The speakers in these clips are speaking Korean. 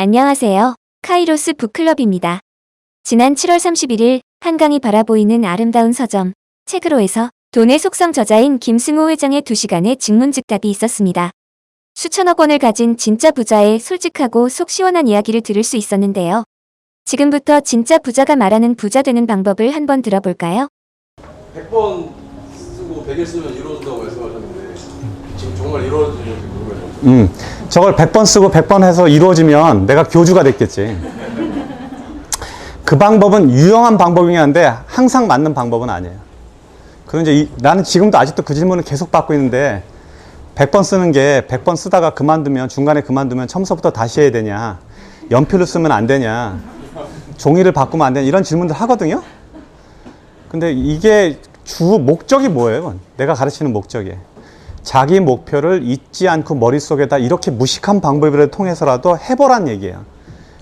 안녕하세요. 카이로스 북클럽입니다. 지난 7월 31일 한강이 바라보이는 아름다운 서점 책으로에서 돈의 속성 저자인 김승호 회장의 2시간의 직문즉답이 있었습니다. 수천억 원을 가진 진짜 부자의 솔직하고 속 시원한 이야기를 들을 수 있었는데요. 지금부터 진짜 부자가 말하는 부자 되는 방법을 한번 들어볼까요? 100번 쓰고 100일 쓰면 이루어진다고 말씀하셨는데 지금 정말 이루어지는지 모르겠어요. 저걸 100번 쓰고 100번 해서 이루어지면 내가 교주가 됐겠지. 그 방법은 유용한 방법이긴 한데 항상 맞는 방법은 아니에요. 그럼 이제 나는 지금도 아직도 그 질문을 계속 받고 있는데 100번 쓰는 게 100번 쓰다가 그만두면 중간에 그만두면 처음부터 다시 해야 되냐, 연필로 쓰면 안 되냐, 종이를 바꾸면 안 되냐, 이런 질문들 하거든요. 근데 이게 주 목적이 뭐예요? 내가 가르치는 목적이 자기 목표를 잊지 않고 머릿속에다 이렇게 무식한 방법을 통해서라도 해보란 얘기예요.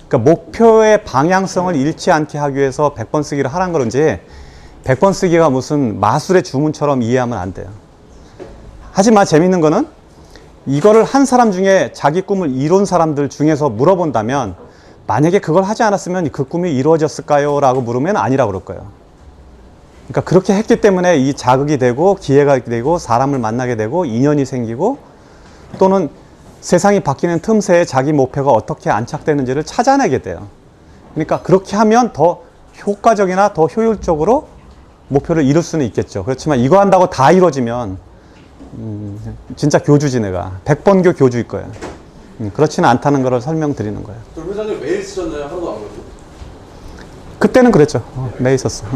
그러니까 목표의 방향성을 잃지 않게 하기 위해서 100번 쓰기를 하라는 거지 100번 쓰기가 무슨 마술의 주문처럼 이해하면 안 돼요. 하지만 재밌는 거는 이거를 한 사람 중에 자기 꿈을 이룬 사람들 중에서 물어본다면 만약에 그걸 하지 않았으면 그 꿈이 이루어졌을까요? 라고 물으면 아니라고 그럴 거예요. 그러니까 그렇게 했기 때문에 이 자극이 되고 기회가 되고 사람을 만나게 되고 인연이 생기고 또는 세상이 바뀌는 틈새에 자기 목표가 어떻게 안착되는지를 찾아내게 돼요. 그러니까 그렇게 하면 더 효과적이나 더 효율적으로 목표를 이룰 수는 있겠죠. 그렇지만 이거 한다고 다 이루어지면 진짜 교주지 내가. 100번교 교주일 거예요. 그렇지는 않다는 걸 설명드리는 거예요. 그럼 회장님 매일 쓰셨나요? 하루도 안 그랬어요? 그때는 그랬죠. 매일 썼어.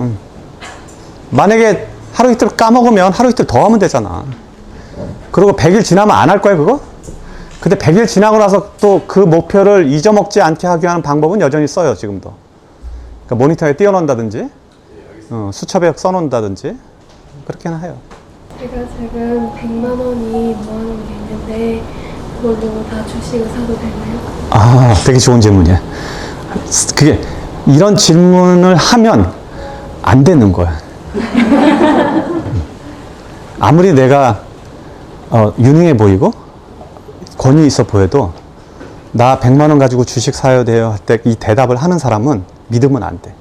만약에 하루 이틀 까먹으면 하루 이틀 더 하면 되잖아. 그리고 100일 지나면 안 할 거야 그거? 근데 100일 지나고 나서 또 그 목표를 잊어먹지 않게 하기 위한 방법은 여전히 써요 지금도. 그러니까 모니터에 띄워놓는다든지 수첩에 써놓는다든지 그렇게는 해요. 제가 지금 100만 원이 모아놓은 게 있는데 그걸로 다 주식을 사도 되나요? 아, 되게 좋은 질문이야. 그게 이런 질문을 하면 안 되는 거야. 아무리 내가 유능해 보이고 권위 있어 보여도 나 100만 원 가지고 주식 사야 돼요 할 때 이 대답을 하는 사람은 믿으면 안 돼.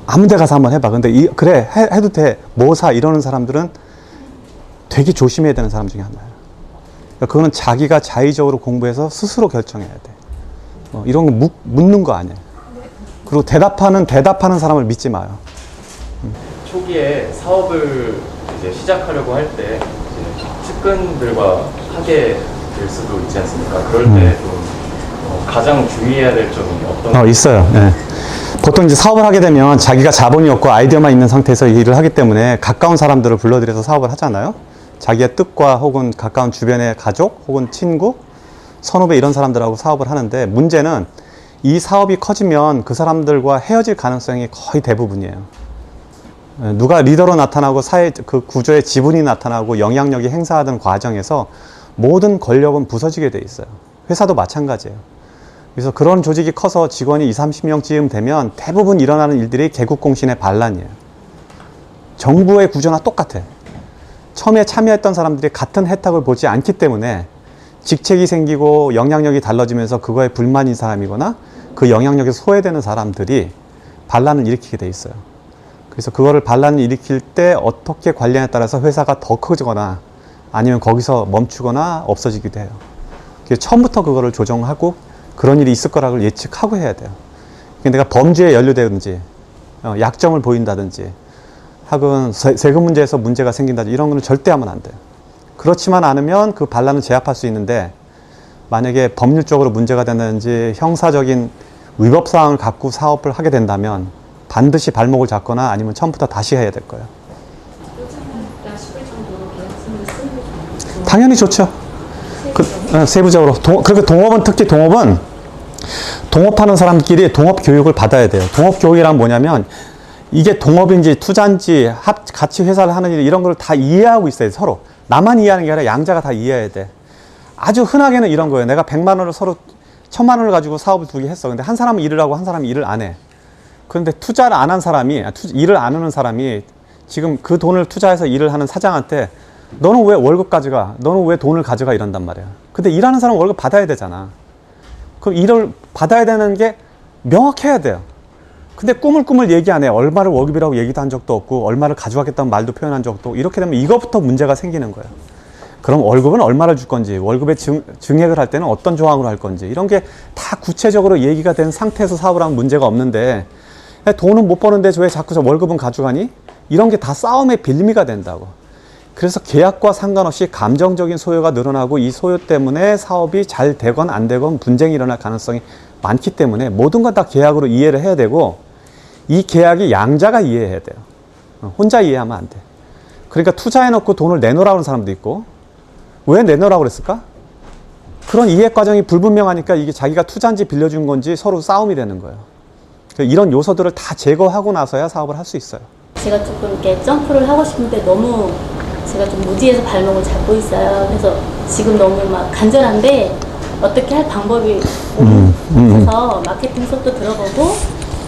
아무 데 가서 한번 해봐. 근데 그래 해도 돼. 뭐 사 이러는 사람들은 되게 조심해야 되는 사람 중에 하나예요. 그러니까 그거는 자기가 자의적으로 공부해서 스스로 결정해야 돼. 이런 거 묻는 거 아니에요. 그리고 대답하는 사람을 믿지 마요. 초기에 사업을 이제 시작하려고 할 때 측근들과 하게 될 수도 있지 않습니까? 그럴 때 좀 가장 주의해야 될 점이 어떤? 있어요. 네. 보통 이제 사업을 하게 되면 자기가 자본이 없고 아이디어만 있는 상태에서 일을 하기 때문에 가까운 사람들을 불러들여서 사업을 하잖아요. 자기의 뜻과 혹은 가까운 주변의 가족 혹은 친구, 선후배 이런 사람들하고 사업을 하는데 문제는 이 사업이 커지면 그 사람들과 헤어질 가능성이 거의 대부분이에요. 누가 리더로 나타나고 사회 그 구조의 지분이 나타나고 영향력이 행사하던 과정에서 모든 권력은 부서지게 돼 있어요. 회사도 마찬가지예요. 그래서 그런 조직이 커서 직원이 20-30명쯤 되면 대부분 일어나는 일들이 개국공신의 반란이에요. 정부의 구조나 똑같아. 처음에 참여했던 사람들이 같은 혜택을 보지 않기 때문에 직책이 생기고 영향력이 달라지면서 그거에 불만인 사람이거나 그 영향력에 소외되는 사람들이 반란을 일으키게 돼 있어요. 그래서 그거를 반란을 일으킬 때 어떻게 관리하냐에 따라서 회사가 더 커지거나 아니면 거기서 멈추거나 없어지기도 해요. 그래서 처음부터 그거를 조정하고 그런 일이 있을 거라고 예측하고 해야 돼요. 내가 범죄에 연루되든지 약점을 보인다든지 혹은 세금 문제에서 문제가 생긴다든지 이런 거는 절대 하면 안 돼요. 그렇지만 않으면 그 반란을 제압할 수 있는데 만약에 법률적으로 문제가 된다든지 형사적인 위법 사항을 갖고 사업을 하게 된다면 반드시 발목을 잡거나 아니면 처음부터 다시 해야 될 거예요. 당연히 좋죠. 세부적으로. 그렇게 동업은 특히 동업은 동업하는 사람끼리 동업 교육을 받아야 돼요. 동업 교육이란 뭐냐면 이게 동업인지 투자인지 같이 회사를 하는 일 이런 걸 다 이해하고 있어야 돼. 서로. 나만 이해하는 게 아니라 양자가 다 이해해야 돼. 아주 흔하게는 이런 거예요. 내가 100만 원을 서로 1000만 원을 가지고 사업을 두개 했어. 근데 한 사람은 일을 하고 한 사람은 일을 안 해. 그런데 투자를 안 한 사람이, 일을 안 하는 사람이 지금 그 돈을 투자해서 일을 하는 사장한테 너는 왜 월급 가져가? 너는 왜 돈을 가져가? 이런단 말이야. 근데 일하는 사람은 월급 받아야 되잖아. 그럼 일을 받아야 되는 게 명확해야 돼요. 근데 꿈을 얘기 안 해요. 얼마를 월급이라고 얘기도 한 적도 없고 얼마를 가져가겠다는 말도 표현한 적도 없고 이렇게 되면 이것부터 문제가 생기는 거예요. 그럼 월급은 얼마를 줄 건지, 월급의 증액을 할 때는 어떤 조항으로 할 건지 이런 게 다 구체적으로 얘기가 된 상태에서 사업을 하면 문제가 없는데 돈은 못 버는데 왜 자꾸 저 월급은 가져가니? 이런 게 다 싸움의 빌미가 된다고. 그래서 계약과 상관없이 감정적인 소요가 늘어나고 이 소요 때문에 사업이 잘 되건 안 되건 분쟁이 일어날 가능성이 많기 때문에 모든 건 다 계약으로 이해를 해야 되고 이 계약이 양자가 이해해야 돼요. 혼자 이해하면 안 돼. 그러니까 투자해놓고 돈을 내놓으라고 하는 사람도 있고 왜 내놓으라고 그랬을까? 그런 이해 과정이 불분명하니까 이게 자기가 투자인지 빌려준 건지 서로 싸움이 되는 거예요. 이런 요소들을 다 제거하고 나서야 사업을 할 수 있어요. 제가 조금 이렇게 점프를 하고 싶은데 너무 제가 좀 무지해서 발목을 잡고 있어요. 그래서 지금 너무 막 간절한데 어떻게 할 방법이 없어서 마케팅 수업도 들어보고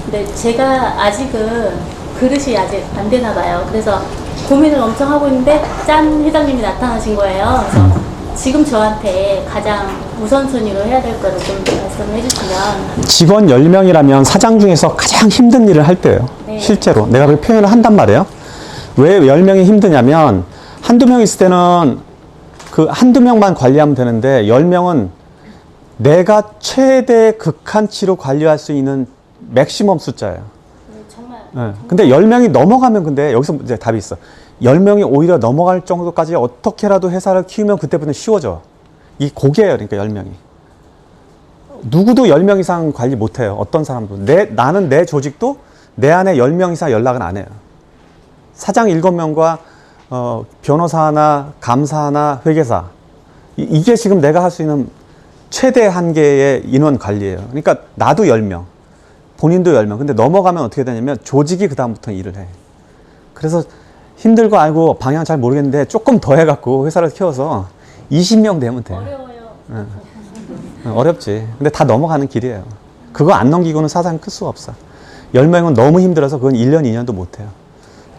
근데 제가 아직은 그릇이 아직 안 되나 봐요. 그래서 고민을 엄청 하고 있는데 짠 회장님이 나타나신 거예요. 그래서 지금 저한테 가장 우선순위로 해야 될 거를 좀 말씀을 해주시면. 직원 10명이라면 사장 중에서 가장 힘든 일을 할 때예요. 네. 실제로. 내가 그렇게 표현을 한단 말이에요. 왜 10명이 힘드냐면 한두 명 있을 때는 그 한두 명만 관리하면 되는데 10명은 내가 최대 극한치로 관리할 수 있는 맥시멈 숫자예요. 정말. 네. 근데 10명이 넘어가면 근데 여기서 이제 답이 있어. 10명이 오히려 넘어갈 정도까지 어떻게라도 회사를 키우면 그때부터는 쉬워져. 이 고개예요. 그러니까 10명이. 누구도 10명 이상 관리 못해요. 어떤 사람도. 나는 내 조직도 내 안에 10명 이상 연락은 안 해요. 사장 7명과 변호사 하나, 감사 하나, 회계사. 이게 지금 내가 할 수 있는 최대 한계의 인원 관리예요. 그러니까 나도 10명. 본인도 10명. 근데 넘어가면 어떻게 되냐면 조직이 그다음부터 일을 해. 그래서 힘들고 알고 방향 잘 모르겠는데 조금 더 해갖고 회사를 키워서 20명 되면 돼. 어려워요. 어렵지. 근데 다 넘어가는 길이에요. 그거 안 넘기고는 사장 클 수가 없어. 10명은 너무 힘들어서 그건 1년, 2년도 못 해요.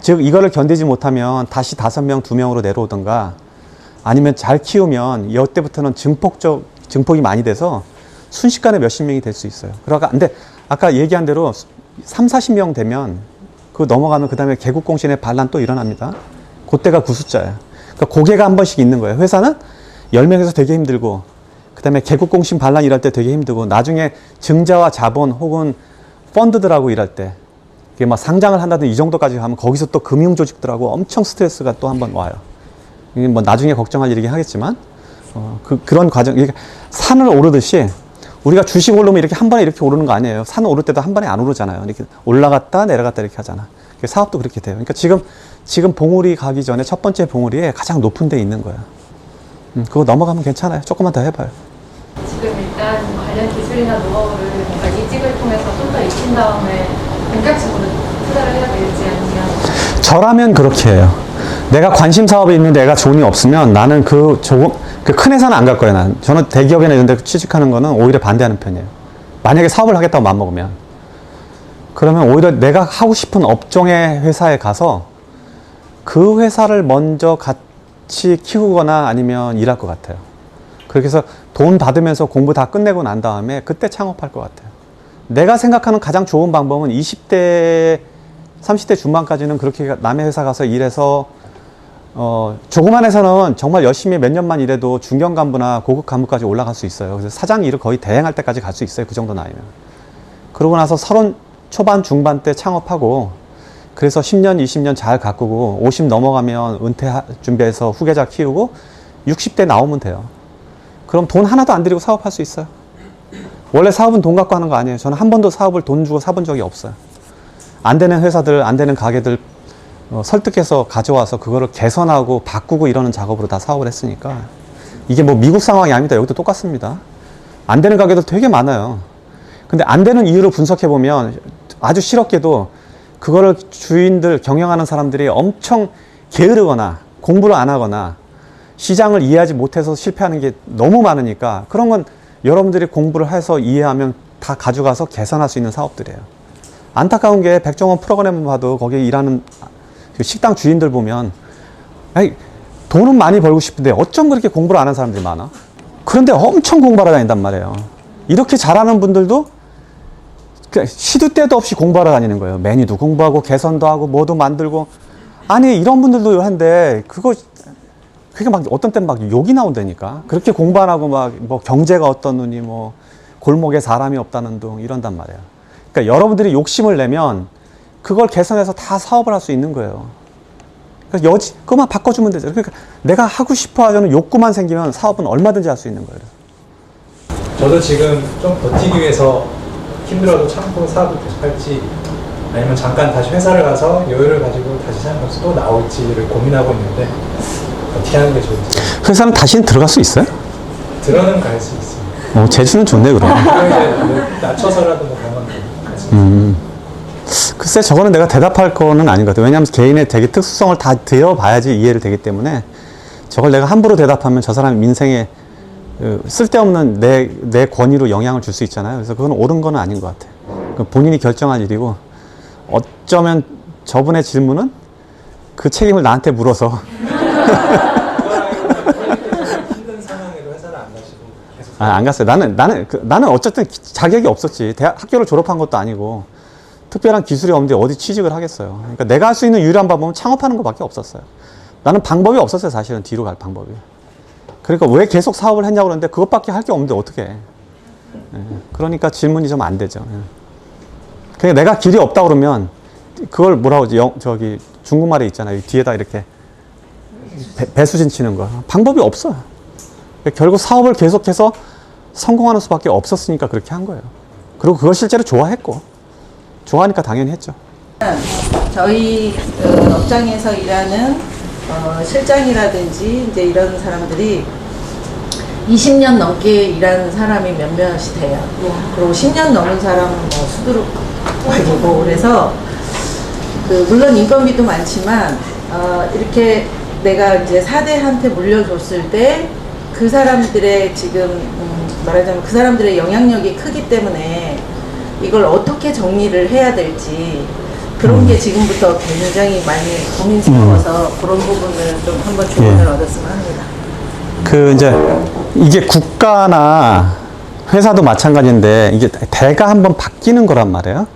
즉, 이거를 견디지 못하면 다시 5명, 2명으로 내려오던가 아니면 잘 키우면 이때부터는 증폭이 많이 돼서 순식간에 몇십 명이 될 수 있어요. 그러니까, 근데 아까 얘기한 대로 3, 40명 되면 그거 넘어가면 그 다음에 개국공신의 반란 또 일어납니다. 그때가 구숫자예요. 그러니까 고개가 한 번씩 있는 거예요. 회사는 10명에서 되게 힘들고 그 다음에 개국공신 반란 일할 때 되게 힘들고 나중에 증자와 자본 혹은 펀드들하고 일할 때 이게 막 상장을 한다든지 이 정도까지 가면 거기서 또 금융조직들하고 엄청 스트레스가 또 한 번 와요. 이게 뭐 나중에 걱정할 일이긴 하겠지만 그런 과정, 이게 산을 오르듯이 우리가 주식 오르면 이렇게 한 번에 이렇게 오르는 거 아니에요. 산 오를 때도 한 번에 안 오르잖아요. 이렇게 올라갔다 내려갔다 이렇게 하잖아. 사업도 그렇게 돼요. 그러니까 지금 봉우리 가기 전에 첫 번째 봉우리에 가장 높은 데 있는 거예요. 그거 넘어가면 괜찮아요. 조금만 더 해봐요. 지금 일단 관련 기술이나 노하우를 뭔가 이직을 통해서 좀 더 익힌 다음에 본격적으로 투자를 해야 될지 아니면 저라면 그렇게 해요. 내가 관심 사업에 있는데 내가 돈이 없으면 나는 그 큰 회사는 안 갈 거예요. 저는 대기업이나 이런 데 취직하는 거는 오히려 반대하는 편이에요. 만약에 사업을 하겠다고 마음먹으면 그러면 오히려 내가 하고 싶은 업종의 회사에 가서 그 회사를 먼저 같이 키우거나 아니면 일할 것 같아요. 그렇게 해서 돈 받으면서 공부 다 끝내고 난 다음에 그때 창업할 것 같아요. 내가 생각하는 가장 좋은 방법은 20대, 30대 중반까지는 그렇게 남의 회사 가서 일해서 조그만 회사는 정말 열심히 몇 년만 일해도 중견 간부나 고급 간부까지 올라갈 수 있어요. 그래서 사장 일을 거의 대행할 때까지 갈 수 있어요. 그 정도 나이면. 그러고 나서 30 초반 중반 때 창업하고 그래서 10년, 20년 잘 가꾸고 50 넘어가면 은퇴 준비해서 후계자 키우고 60대 나오면 돼요. 그럼 돈 하나도 안 들이고 사업할 수 있어요. 원래 사업은 돈 갖고 하는 거 아니에요. 저는 한 번도 사업을 돈 주고 사본 적이 없어요. 안 되는 회사들, 안 되는 가게들 설득해서 가져와서 그거를 개선하고 바꾸고 이러는 작업으로 다 사업을 했으니까 이게 뭐 미국 상황이 아닙니다. 여기도 똑같습니다. 안 되는 가게도 되게 많아요. 근데 안 되는 이유를 분석해 보면 아주 실없게도 그거를 주인들, 경영하는 사람들이 엄청 게으르거나 공부를 안 하거나 시장을 이해하지 못해서 실패하는 게 너무 많으니까 그런 건 여러분들이 공부를 해서 이해하면 다 가져가서 개선할 수 있는 사업들이에요. 안타까운 게 백종원 프로그램을 봐도 거기에 일하는 식당 주인들 보면 아니, 돈은 많이 벌고 싶은데 어쩜 그렇게 공부를 안 하는 사람들이 많아? 그런데 엄청 공부하러 다닌단 말이에요. 이렇게 잘하는 분들도 시도 때도 없이 공부하러 다니는 거예요. 메뉴도 공부하고 개선도 하고 뭐도 만들고. 아니 이런 분들도 한데 그게 막 어떤 때는 막 욕이 나온다니까. 그렇게 공부 안 하고 막 뭐 경제가 어떠느니 뭐 골목에 사람이 없다는 둥 이런단 말이에요. 그러니까 여러분들이 욕심을 내면 그걸 개선해서 다 사업을 할 수 있는 거예요. 그러니까 그것만 바꿔주면 되죠. 그러니까 내가 하고 싶어 하는 욕구만 생기면 사업은 얼마든지 할 수 있는 거예요. 저도 지금 좀 버티기 위해서 힘들어도 참고 사업을 계속할지 아니면 잠깐 다시 회사를 가서 여유를 가지고 다시 사업에서 또 나올지를 고민하고 있는데 어떻게 하는 게 좋을지. 회사는 다시는 들어갈 수 있어요? 들어는 갈 수 있습니다. 재주는 좋네 그럼. 이제 낮춰서라도 뭐 가면 글쎄 저거는 내가 대답할 거는 아닌 것 같아요. 왜냐하면 개인의 되게 특수성을 다 들어봐야지 이해를 되기 때문에 저걸 내가 함부로 대답하면 저 사람의 민생에 쓸데없는 내 권위로 영향을 줄 수 있잖아요. 그래서 그건 옳은 건 아닌 것 같아요. 본인이 결정할 일이고 어쩌면 저분의 질문은 그 책임을 나한테 물어서 힘든 상황에도 회사를 안 가시고 계속 안 갔어요. 나는 어쨌든 자격이 없었지. 학교를 졸업한 것도 아니고 특별한 기술이 없는데 어디 취직을 하겠어요. 그러니까 내가 할 수 있는 유일한 방법은 창업하는 것밖에 없었어요. 나는 방법이 없었어요. 사실은 뒤로 갈 방법이. 그러니까 왜 계속 사업을 했냐고 그러는데 그것밖에 할 게 없는데 어떻게 해. 그러니까 질문이 좀 안 되죠. 그러니까 내가 길이 없다 그러면 그걸 뭐라고 하지? 저기 중국말에 있잖아요. 뒤에다 이렇게 배수진 치는 거. 방법이 없어요. 그러니까 결국 사업을 계속해서 성공하는 수밖에 없었으니까 그렇게 한 거예요. 그리고 그걸 실제로 좋아했고 좋아하니까 당연히 했죠. 저희 업장에서 일하는 실장이라든지 이제 이런 사람들이 20년 넘게 일하는 사람이 몇몇이 돼요. 그리고 10년 넘은 사람은 뭐 수두룩하고 그래서 물론 인건비도 많지만 이렇게 내가 이제 4대한테 물려줬을 때 그 사람들의 지금 말하자면 그 사람들의 영향력이 크기 때문에 이걸 어떻게 정리를 해야 될지 그런 게 지금부터 굉장히 많이 고민스러워서 그런 부분을 좀 한번 조언을 얻었으면 합니다. 이게 국가나 회사도 마찬가지인데 이게 대가 한번 바뀌는 거란 말이에요.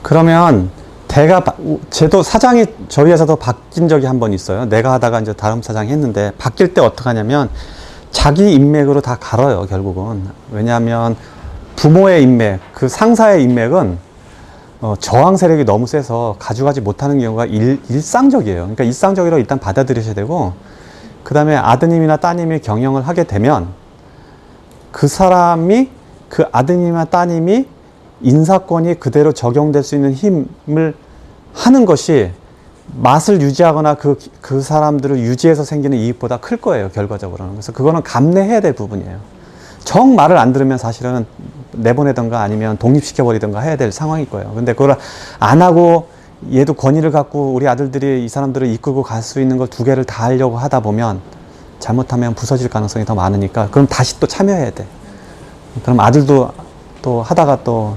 그러면 제도 사장이 저희 회사도 바뀐 적이 한 번 있어요. 내가 하다가 이제 다른 사장이 했는데 바뀔 때 어떻게 하냐면 자기 인맥으로 다 갈아요, 결국은. 왜냐하면 부모의 인맥, 그 상사의 인맥은 저항 세력이 너무 세서 가져가지 못하는 경우가 일상적이에요. 그러니까 일상적으로 일단 받아들이셔야 되고 그 다음에 아드님이나 따님이 경영을 하게 되면 그 아드님이나 따님이 인사권이 그대로 적용될 수 있는 힘을 하는 것이 맛을 유지하거나 그 사람들을 유지해서 생기는 이익보다 클 거예요, 결과적으로는. 그래서 그거는 감내해야 될 부분이에요. 정 말을 안 들으면 사실은 내보내던가 아니면 독립시켜버리던가 해야 될 상황일 거예요. 근데 그걸 안 하고 얘도 권위를 갖고 우리 아들들이 이 사람들을 이끌고 갈 수 있는 걸 두 개를 다 하려고 하다 보면 잘못하면 부서질 가능성이 더 많으니까 그럼 다시 또 참여해야 돼. 그럼 아들도 또 하다가 또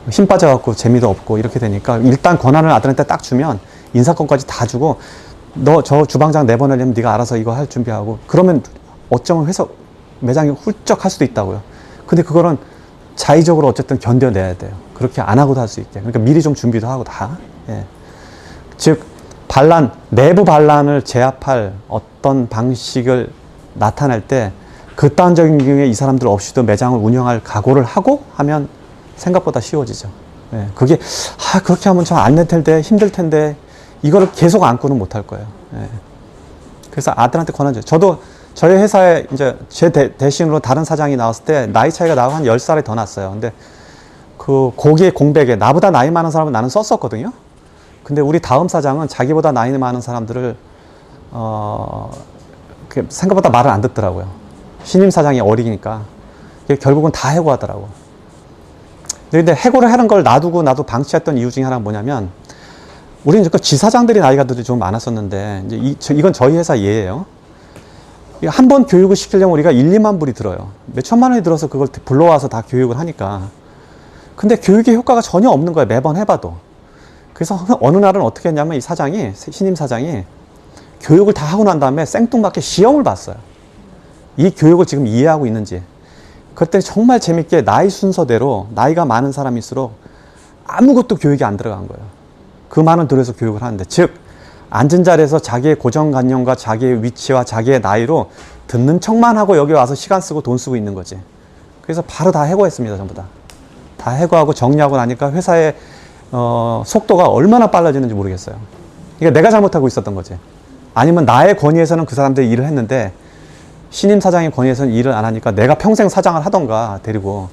힘 빠져갖고 재미도 없고 이렇게 되니까 일단 권한을 아들한테 딱 주면 인사권까지 다 주고 너 저 주방장 내보내려면 네가 알아서 이거 할 준비하고 그러면 어쩌면 매장이 훌쩍 할 수도 있다고요. 근데 그거는 자의적으로 어쨌든 견뎌내야 돼요. 그렇게 안 하고도 할 수 있게. 그러니까 미리 좀 준비도 하고 다. 즉 내부 반란을 제압할 어떤 방식을 나타낼 때 극단적인 경우에 이 사람들 없이도 매장을 운영할 각오를 하고 하면 생각보다 쉬워지죠. 그게 그렇게 하면 좀 안 될 텐데 힘들 텐데 이거를 계속 안고는 못 할 거예요. 그래서 아들한테 권한 줘요. 저도 저희 회사에 이제 제 대신으로 다른 사장이 나왔을 때 나이 차이가 나고 한 10살이 더 났어요. 근데 고기의 공백에 나보다 나이 많은 사람은 나는 썼었거든요. 근데 우리 다음 사장은 자기보다 나이 많은 사람들을 생각보다 말을 안 듣더라고요. 신임 사장이 어리니까 결국은 다 해고하더라고. 근데 해고를 하는 걸 놔두고 나도 방치했던 이유 중에 하나가 뭐냐면 우리는 지사장들이 나이가 좀 많았었는데 이제 이건 저희 회사 예예요. 한 번 교육을 시키려면 우리가 1, 2만 불이 들어요. 몇 천만 원이 들어서 그걸 불러와서 다 교육을 하니까. 근데 교육의 효과가 전혀 없는 거예요. 매번 해봐도. 그래서 어느 날은 어떻게 했냐면 이 신임 사장이 교육을 다 하고 난 다음에 생뚱맞게 시험을 봤어요. 이 교육을 지금 이해하고 있는지. 그때 정말 재밌게 나이 순서대로 나이가 많은 사람일수록 아무것도 교육이 안 들어간 거예요. 그 많은 돈에서 교육을 하는데, 즉 앉은 자리에서 자기의 고정관념과 자기의 위치와 자기의 나이로 듣는 척만 하고 여기 와서 시간 쓰고 돈 쓰고 있는 거지. 그래서 바로 다 해고했습니다. 전부 다 해고하고 정리하고 나니까 회사의 속도가 얼마나 빨라지는지 모르겠어요. 그러니까 내가 잘못하고 있었던 거지. 아니면 나의 권위에서는 그 사람들이 일을 했는데 신임 사장의 권위에서는 일을 안 하니까 내가 평생 사장을 하던가 데리고.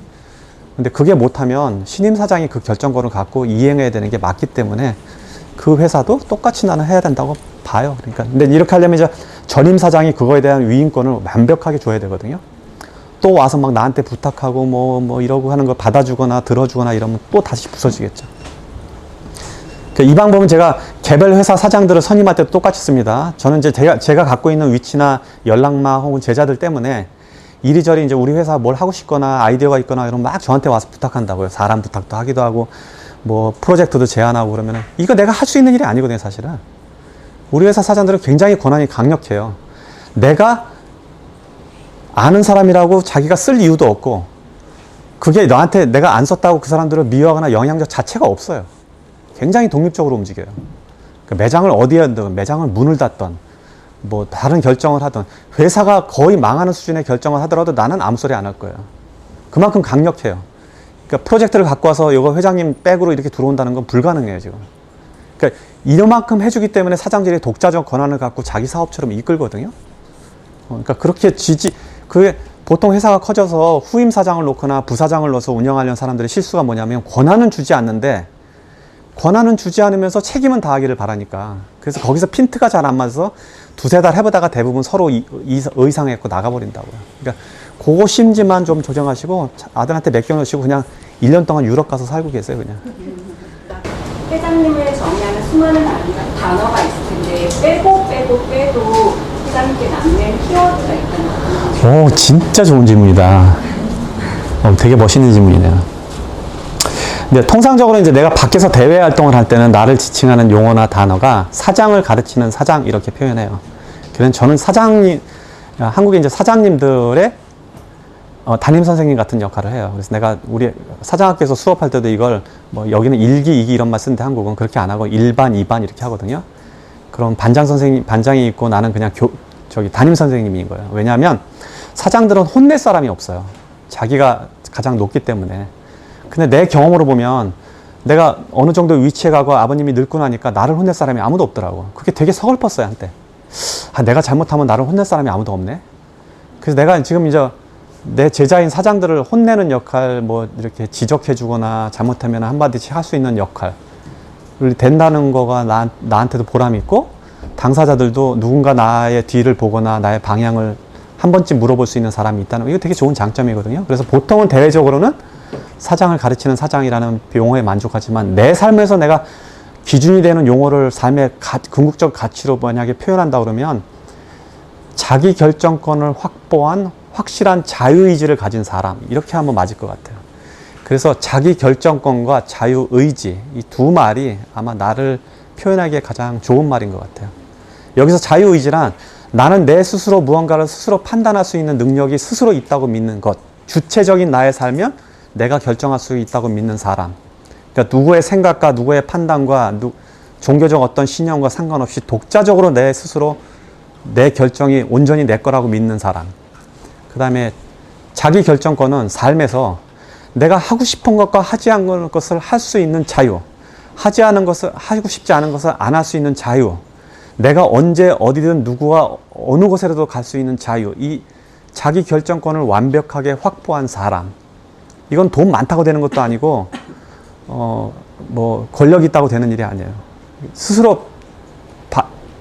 근데 그게 못하면 신임 사장이 그 결정권을 갖고 이행해야 되는 게 맞기 때문에 그 회사도 똑같이 나는 해야 된다고 봐요. 그러니까 근데 이렇게 하려면 이제 전임 사장이 그거에 대한 위임권을 완벽하게 줘야 되거든요. 또 와서 막 나한테 부탁하고 뭐 이러고 하는 걸 받아주거나 들어주거나 이러면 또 다시 부서지겠죠. 이 방법은 제가 개별 회사 사장들을 선임할 때도 똑같이 씁니다. 저는 이제 제가 갖고 있는 위치나 연락망 혹은 제자들 때문에 이리저리 이제 우리 회사 뭘 하고 싶거나 아이디어가 있거나 이러면 막 저한테 와서 부탁한다고요. 사람 부탁도 하기도 하고 뭐 프로젝트도 제안하고 그러면은 이거 내가 할 수 있는 일이 아니거든요, 사실은. 우리 회사 사장들은 굉장히 권한이 강력해요. 내가 아는 사람이라고 자기가 쓸 이유도 없고 그게 너한테 내가 안 썼다고 그 사람들을 미워하거나 영향력 자체가 없어요. 굉장히 독립적으로 움직여요. 그러니까 매장을 어디에 든 매장을 문을 닫던 뭐 다른 결정을 하던 회사가 거의 망하는 수준의 결정을 하더라도 나는 아무 소리 안 할 거예요. 그만큼 강력해요. 그러니까 프로젝트를 갖고 와서 이거 회장님 백으로 이렇게 들어온다는 건 불가능해요, 지금. 그러니까 이만큼 해주기 때문에 사장들이 독자적 권한을 갖고 자기 사업처럼 이끌거든요. 그러니까 그렇게 그게 보통 회사가 커져서 후임 사장을 놓거나 부사장을 넣어서 운영하려는 사람들의 실수가 뭐냐면 권한은 주지 않는데 권한은 주지 않으면서 책임은 다하기를 바라니까. 그래서 거기서 핀트가 잘 안 맞아서 두세 달 해보다가 대부분 서로 의상했고 나가버린다고요. 그러니까 그거 심지만 좀 조정하시고 아들한테 맡겨놓으시고 그냥 1년 동안 유럽 가서 살고 계세요, 그냥. 회장님을 정의하는 수많은 단어가 있을 텐데 빼도 회장님께 남는 키워드가 있다는 오, 진짜 좋은 질문이다. 되게 멋있는 질문이네요. 근데 통상적으로 이제 내가 밖에서 대외 활동을 할 때는 나를 지칭하는 용어나 단어가 사장을 가르치는 사장 이렇게 표현해요. 그래서 저는 한국의 이제 사장님들의 담임 선생님 같은 역할을 해요. 그래서 내가 우리 사장학교에서 수업할 때도 이걸 뭐 여기는 1기, 2기 이런 말 쓰는데 한국은 그렇게 안 하고 1반, 2반 이렇게 하거든요. 그럼 반장이 있고 나는 그냥 담임 선생님인 거예요. 왜냐하면 사장들은 혼낼 사람이 없어요. 자기가 가장 높기 때문에. 근데 내 경험으로 보면 내가 어느 정도 위치에 가고 아버님이 늙고 나니까 나를 혼낼 사람이 아무도 없더라고. 그게 되게 서글펐어요, 한때. 내가 잘못하면 나를 혼낼 사람이 아무도 없네. 그래서 내가 지금 이제 내 제자인 사장들을 혼내는 역할, 뭐 이렇게 지적해주거나 잘못하면 한마디씩 할 수 있는 역할을 된다는 거가 나한테도 보람이 있고, 당사자들도 누군가 나의 뒤를 보거나 나의 방향을 한 번쯤 물어볼 수 있는 사람이 있다는 거, 이거 되게 좋은 장점이거든요. 그래서 보통은 대외적으로는 사장을 가르치는 사장이라는 용어에 만족하지만 내 삶에서 내가 기준이 되는 용어를 삶의 궁극적 가치로 만약에 표현한다 그러면 자기 결정권을 확보한 확실한 자유의지를 가진 사람, 이렇게 하면 맞을 것 같아요. 그래서 자기 결정권과 자유의지, 이 두 말이 아마 나를 표현하기에 가장 좋은 말인 것 같아요. 여기서 자유의지란 나는 내 스스로 무언가를 스스로 판단할 수 있는 능력이 스스로 있다고 믿는 것, 주체적인 나의 삶은 내가 결정할 수 있다고 믿는 사람. 그러니까 누구의 생각과 누구의 판단과 종교적 어떤 신념과 상관없이 독자적으로 내 스스로 내 결정이 온전히 내 거라고 믿는 사람. 그 다음에 자기 결정권은 삶에서 내가 하고 싶은 것과 하지 않는 것을 할 수 있는 자유, 하지 않은 것을, 하고 싶지 않은 것을 안 할 수 있는 자유, 내가 언제 어디든 누구와 어느 곳에라도 갈 수 있는 자유, 이 자기 결정권을 완벽하게 확보한 사람. 이건 돈 많다고 되는 것도 아니고 뭐 권력 있다고 되는 일이 아니에요. 스스로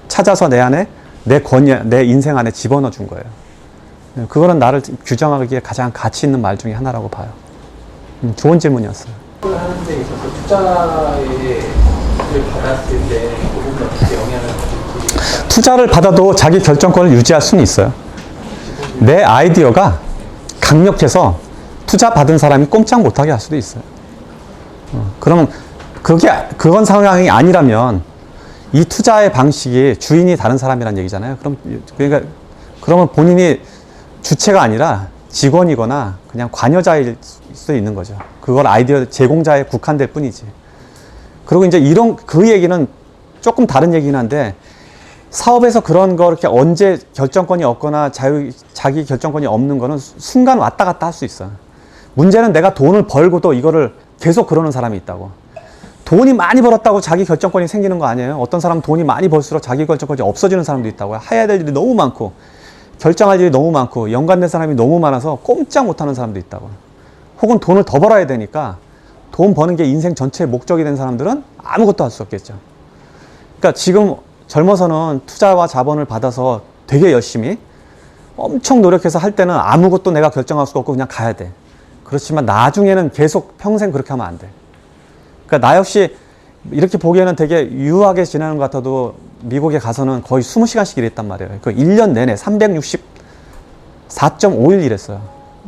찾아서 내 안에 내 권위, 내 인생 안에 집어넣어 준 거예요. 그거는 나를 규정하기에 가장 가치 있는 말 중에 하나라고 봐요. 좋은 질문이었어요. 하는 데 있어서 투자를 받았을 때 그 부분 어떻게 영향을 받을지. 투자를 받아도 자기 결정권을 유지할 수는 있어요. 내 아이디어가 강력해서 투자 받은 사람이 꼼짝 못하게 할 수도 있어요. 그러면 그건 상황이 아니라면 이 투자의 방식이 주인이 다른 사람이란 얘기잖아요. 그러면 본인이 주체가 아니라 직원이거나 그냥 관여자일 수 있는 거죠. 그걸 아이디어 제공자에 국한될 뿐이지. 그리고 이제 그 얘기는 조금 다른 얘기긴 한데, 사업에서 그런 거 이렇게 언제 결정권이 없거나 자기 결정권이 없는 거는 순간 왔다 갔다 할 수 있어. 문제는 내가 돈을 벌고도 이거를 계속 그러는 사람이 있다고. 돈이 많이 벌었다고 자기 결정권이 생기는 거 아니에요? 어떤 사람은 돈이 많이 벌수록 자기 결정권이 없어지는 사람도 있다고요. 해야 될 일이 너무 많고, 결정할 일이 너무 많고, 연관된 사람이 너무 많아서 꼼짝 못하는 사람도 있다고. 혹은 돈을 더 벌어야 되니까 돈 버는 게 인생 전체의 목적이 된 사람들은 아무것도 할 수 없겠죠. 그러니까 지금 젊어서는 투자와 자본을 받아서 되게 열심히 엄청 노력해서 할 때는 아무것도 내가 결정할 수가 없고 그냥 가야 돼. 그렇지만 나중에는 계속 평생 그렇게 하면 안 돼. 그러니까 나 역시 이렇게 보기에는 되게 유하게 지내는 것 같아도 미국에 가서는 거의 20시간씩 일했단 말이에요. 그 1년 내내 364.5일 일했어요.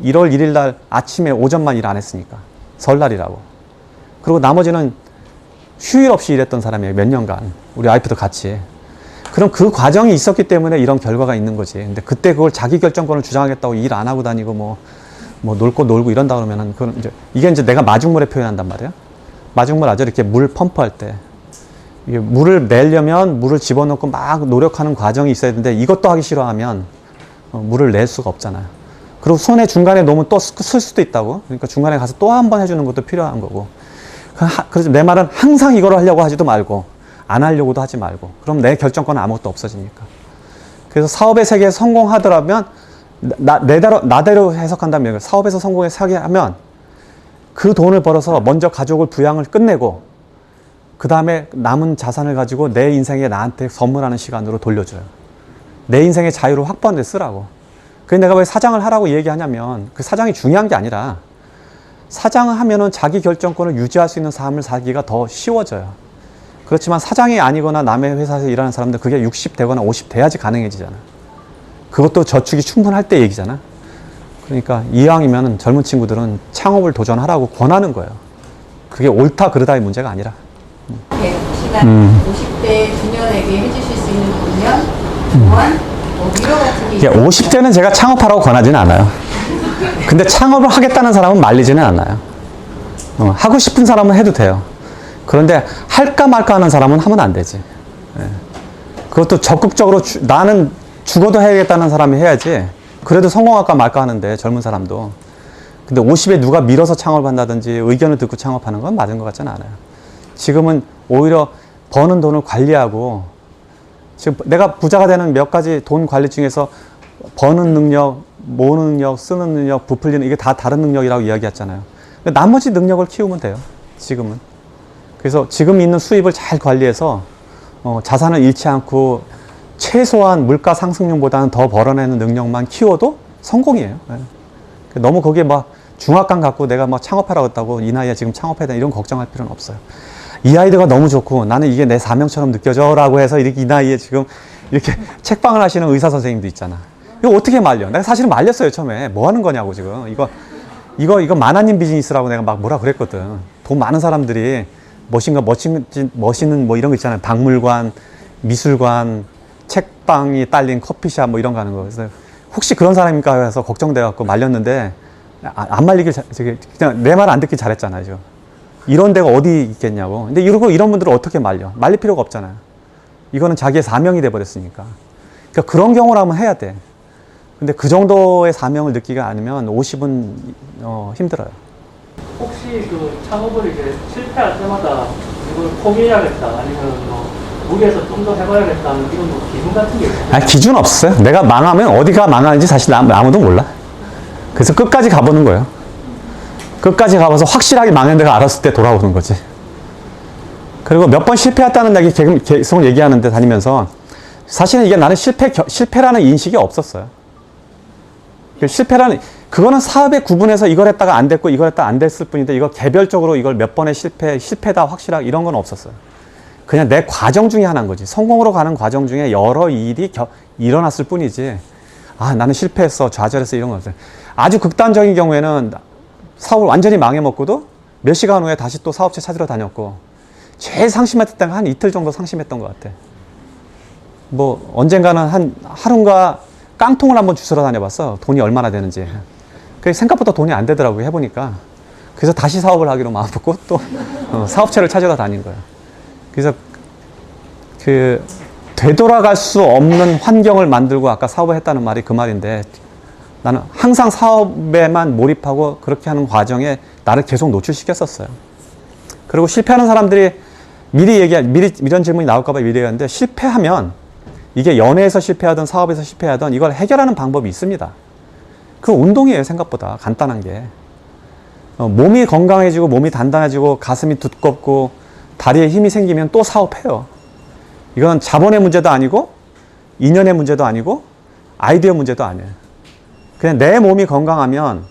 1월 1일 날 아침에 오전만 일 안 했으니까. 설날이라고. 그리고 나머지는 휴일 없이 일했던 사람이에요. 몇 년간. 우리 와이프도 같이. 그럼 그 과정이 있었기 때문에 이런 결과가 있는 거지. 근데 그때 그걸 자기 결정권을 주장하겠다고 일 안 하고 다니고 뭐 놀 거 놀고 이런다 그러면은 그건 이게 이제 내가 마중물에 표현한단 말이에요. 마중물 아주 이렇게 물 펌프할 때. 이게 물을 내려면 물을 집어넣고 막 노력하는 과정이 있어야 되는데 이것도 하기 싫어하면 물을 낼 수가 없잖아요. 그리고 손에 중간에 놓으면 또 쓸 수도 있다고. 그러니까 중간에 가서 또 한 번 해주는 것도 필요한 거고. 그래서 내 말은 항상 이걸 하려고 하지도 말고 안 하려고도 하지 말고. 그럼 내 결정권은 아무것도 없어지니까. 그래서 사업의 세계에 성공하더라면 나대로 해석한다면 사업에서 성공해서 하면 그 돈을 벌어서 먼저 가족을 부양을 끝내고 그 다음에 남은 자산을 가지고 내 인생에 나한테 선물하는 시간으로 돌려줘요. 내 인생의 자유를 확보하는 데 쓰라고. 그래서 내가 왜 사장을 하라고 얘기하냐면 그 사장이 중요한 게 아니라 사장을 하면은 자기 결정권을 유지할 수 있는 삶을 살기가 더 쉬워져요. 그렇지만 사장이 아니거나 남의 회사에서 일하는 사람들 그게 60 되거나 50 돼야지 가능해지잖아. 그것도 저축이 충분할 때 얘기잖아. 그러니까 이왕이면 젊은 친구들은 창업을 도전하라고 권하는 거예요. 그게 옳다 그르다의 문제가 아니라. 시간 50대 중년에게 해주실 수 있는 공연, 조언, 위로 같은 게 50대는 제가 창업하라고 권하지는 않아요. 근데 창업을 하겠다는 사람은 말리지는 않아요. 하고 싶은 사람은 해도 돼요. 그런데 할까 말까 하는 사람은 하면 안 되지. 그것도 적극적으로 나는 죽어도 해야겠다는 사람이 해야지. 그래도 성공할까 말까 하는데 젊은 사람도. 근데 50에 누가 밀어서 창업을 한다든지 의견을 듣고 창업하는 건 맞은 것 같지는 않아요. 지금은 오히려 버는 돈을 관리하고 지금 내가 부자가 되는 몇 가지 돈 관리 중에서 버는 능력, 모으는 능력, 쓰는 능력, 부풀리는 이게 다 다른 능력이라고 이야기했잖아요. 나머지 능력을 키우면 돼요. 지금은. 그래서 지금 있는 수입을 잘 관리해서 자산을 잃지 않고 최소한 물가 상승률보다는 더 벌어내는 능력만 키워도 성공이에요. 너무 거기에 막 중압감 갖고 내가 막 창업하라고 했다고 이 나이에 지금 창업해야 돼 이런 걱정할 필요는 없어요. 이 아이디어가 너무 좋고 나는 이게 내 사명처럼 느껴져 라고 해서 이렇게 이 나이에 지금 이렇게 책방을 하시는 의사 선생님도 있잖아. 이거 어떻게 말려? 내가 사실은 말렸어요 처음에. 뭐 하는 거냐고 지금. 이거 만화님 비즈니스라고 내가 막 뭐라 그랬거든. 돈 많은 사람들이 멋있는 뭐 이런 거 있잖아요. 박물관, 미술관, 책방이 딸린 커피숍 뭐 이런 거 하는 거. 그래서 혹시 그런 사람일까 해서 걱정돼갖고 말렸는데 안 말리길 그냥 내 말 안 듣길 잘했잖아요. 지금. 이런 데가 어디 있겠냐고. 근데 이런 분들은 어떻게 말려? 말릴 필요가 없잖아요. 이거는 자기의 사명이 돼버렸으니까. 그러니까 그런 경우라면 해야 돼. 근데 그 정도의 사명을 느끼가 않으면 50은 힘들어요. 혹시 그 창업을 이제 실패할 때마다 이걸 포기해야겠다 아니면 무리해서 좀 더 해봐야겠다는 이런 기준 같은 게 있어요? 기준 없어요. 내가 망하면 어디가 망하는지 사실 아무도 몰라. 그래서 끝까지 가보는 거예요. 끝까지 가봐서 확실하게 망한 데가 알았을 때 돌아오는 거지. 그리고 몇 번 실패했다는 얘기 계속 얘기하는데 다니면서 사실은 이게 나는 실패라는 인식이 없었어요. 그거는 사업에 구분해서 이걸 했다가 안 됐고 이걸 했다가 안 됐을 뿐인데 이거 개별적으로 이걸 몇 번의 실패다 확실하게 이런 건 없었어요. 그냥 내 과정 중에 하나인 거지. 성공으로 가는 과정 중에 여러 일이 일어났을 뿐이지. 아, 나는 실패했어, 좌절했어 이런 건 없어요. 아주 극단적인 경우에는 사업을 완전히 망해먹고도 몇 시간 후에 다시 또 사업체 찾으러 다녔고 제일 상심했을 때가 한 이틀 정도 상심했던 것 같아. 뭐 언젠가는 한 하루인가 깡통을 한번 주스러 다녀봤어. 돈이 얼마나 되는지. 그게 생각보다 돈이 안 되더라고요, 해보니까. 그래서 다시 사업을 하기로 마음먹고 또 사업체를 찾으러 다닌 거예요. 그래서 되돌아갈 수 없는 환경을 만들고 아까 사업을 했다는 말이 그 말인데, 나는 항상 사업에만 몰입하고 그렇게 하는 과정에 나를 계속 노출시켰었어요. 그리고 실패하는 사람들이 미리 이런 질문이 나올까봐 미리 얘기하는데, 실패하면 이게 연애에서 실패하든 사업에서 실패하든 이걸 해결하는 방법이 있습니다. 그 운동이에요, 생각보다. 간단한 게. 몸이 건강해지고 몸이 단단해지고 가슴이 두껍고 다리에 힘이 생기면 또 사업해요. 이건 자본의 문제도 아니고 인연의 문제도 아니고 아이디어 문제도 아니에요. 그냥 내 몸이 건강하면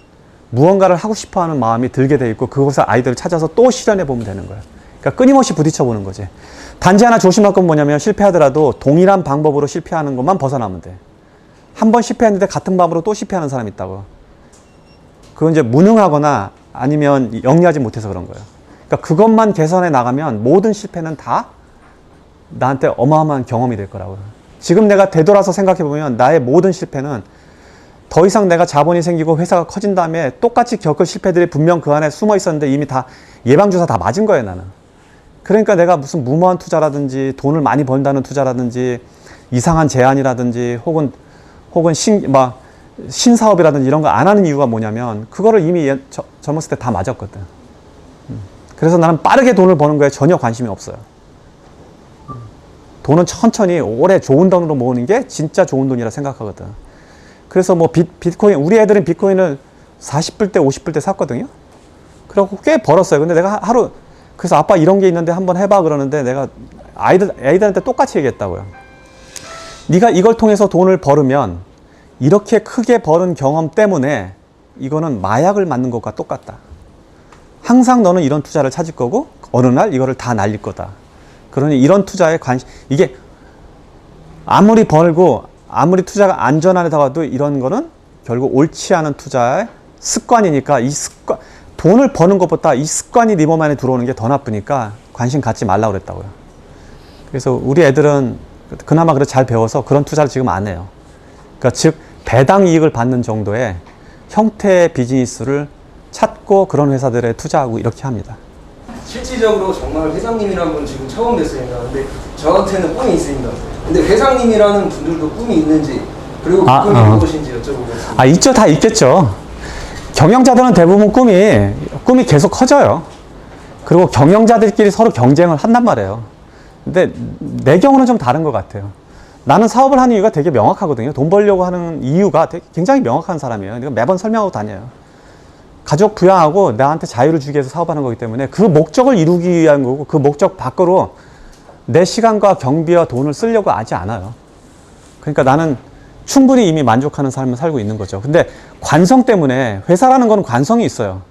무언가를 하고 싶어하는 마음이 들게 돼 있고 그곳에 아이디어를 찾아서 또 실현해 보면 되는 거예요. 그러니까 끊임없이 부딪혀 보는 거지. 단지 하나 조심할 건 뭐냐면, 실패하더라도 동일한 방법으로 실패하는 것만 벗어나면 돼. 한 번 실패했는데 같은 방법으로 또 실패하는 사람이 있다고. 그건 이제 무능하거나 아니면 영리하지 못해서 그런 거예요. 그러니까 그것만 개선해 나가면 모든 실패는 다 나한테 어마어마한 경험이 될 거라고요. 지금 내가 되돌아서 생각해 보면 나의 모든 실패는 더 이상 내가 자본이 생기고 회사가 커진 다음에 똑같이 겪을 실패들이 분명 그 안에 숨어 있었는데 이미 다 예방주사 다 맞은 거예요, 나는. 그러니까 내가 무슨 무모한 투자라든지 돈을 많이 번다는 투자라든지 이상한 제안이라든지 혹은 신사업이라든지 이런 거 안 하는 이유가 뭐냐면, 그거를 이미 젊었을 때 다 맞았거든. 그래서 나는 빠르게 돈을 버는 거에 전혀 관심이 없어요. 돈은 천천히 오래 좋은 돈으로 모으는 게 진짜 좋은 돈이라 생각하거든. 그래서 뭐 비트코인, 우리 애들은 비트코인을 40불 때 50불 때 샀거든요. 그래갖고 꽤 벌었어요. 근데 내가 그래서 아빠 이런 게 있는데 한번 해봐 그러는데, 내가 애들한테 똑같이 얘기했다고요. 네가 이걸 통해서 돈을 벌으면 이렇게 크게 버는 경험 때문에 이거는 마약을 맞는 것과 똑같다. 항상 너는 이런 투자를 찾을 거고 어느 날 이거를 다 날릴 거다. 그러니 이런 투자에 이게 아무리 벌고 아무리 투자가 안전하다가도 이런 거는 결국 옳지 않은 투자의 습관이니까, 돈을 버는 것보다 이 습관이 네 몸 안에 들어오는 게 더 나쁘니까 관심 갖지 말라고 그랬다고요. 그래서 우리 애들은 그나마 그래도 잘 배워서 그런 투자를 지금 안 해요. 그러니까 즉 배당 이익을 받는 정도의 형태의 비즈니스를 찾고 그런 회사들에 투자하고 이렇게 합니다. 실질적으로 정말 회장님이라는 분 지금 처음 뵀습니다. 근데 저한테는 꿈이 있습니다. 근데 회장님이라는 분들도 꿈이 있는지, 그리고 그 꿈이 무엇인지 여쭤보겠습니다. 있죠. 다 있겠죠. 경영자들은 대부분 꿈이 계속 커져요. 그리고 경영자들끼리 서로 경쟁을 한단 말이에요. 근데 내 경우는 좀 다른 것 같아요. 나는 사업을 하는 이유가 되게 명확하거든요. 돈 벌려고 하는 이유가 굉장히 명확한 사람이에요. 그러니까 매번 설명하고 다녀요. 가족 부양하고 나한테 자유를 주기 위해서 사업하는 거기 때문에 그 목적을 이루기 위한 거고, 그 목적 밖으로 내 시간과 경비와 돈을 쓰려고 하지 않아요. 그러니까 나는 충분히 이미 만족하는 삶을 살고 있는 거죠. 근데 관성 때문에, 회사라는 건 관성이 있어요.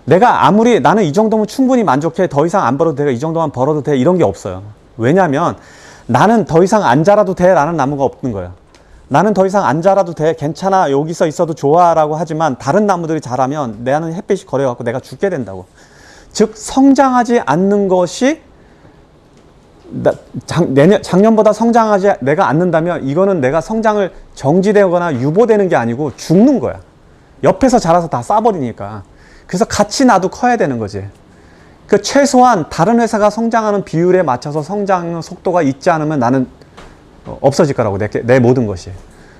나는 이 정도면 충분히 만족해, 더 이상 안 벌어도 돼, 이 정도만 벌어도 돼, 이런 게 없어요. 왜냐면 나는 더 이상 안 자라도 돼 라는 나무가 없는 거예요. 나는 더 이상 안 자라도 돼, 괜찮아, 여기서 있어도 좋아 라고 하지만 다른 나무들이 자라면 나는 햇빛이 거려갖고 내가 죽게 된다고. 즉 성장하지 않는 것이, 작년보다 성장하지 내가 않는다면 이거는 내가 성장을 정지되거나 유보되는 게 아니고 죽는 거야. 옆에서 자라서 다 싸버리니까. 그래서 같이 나도 커야 되는 거지. 그 최소한 다른 회사가 성장하는 비율에 맞춰서 성장 속도가 있지 않으면 나는 없어질 거라고, 내 모든 것이.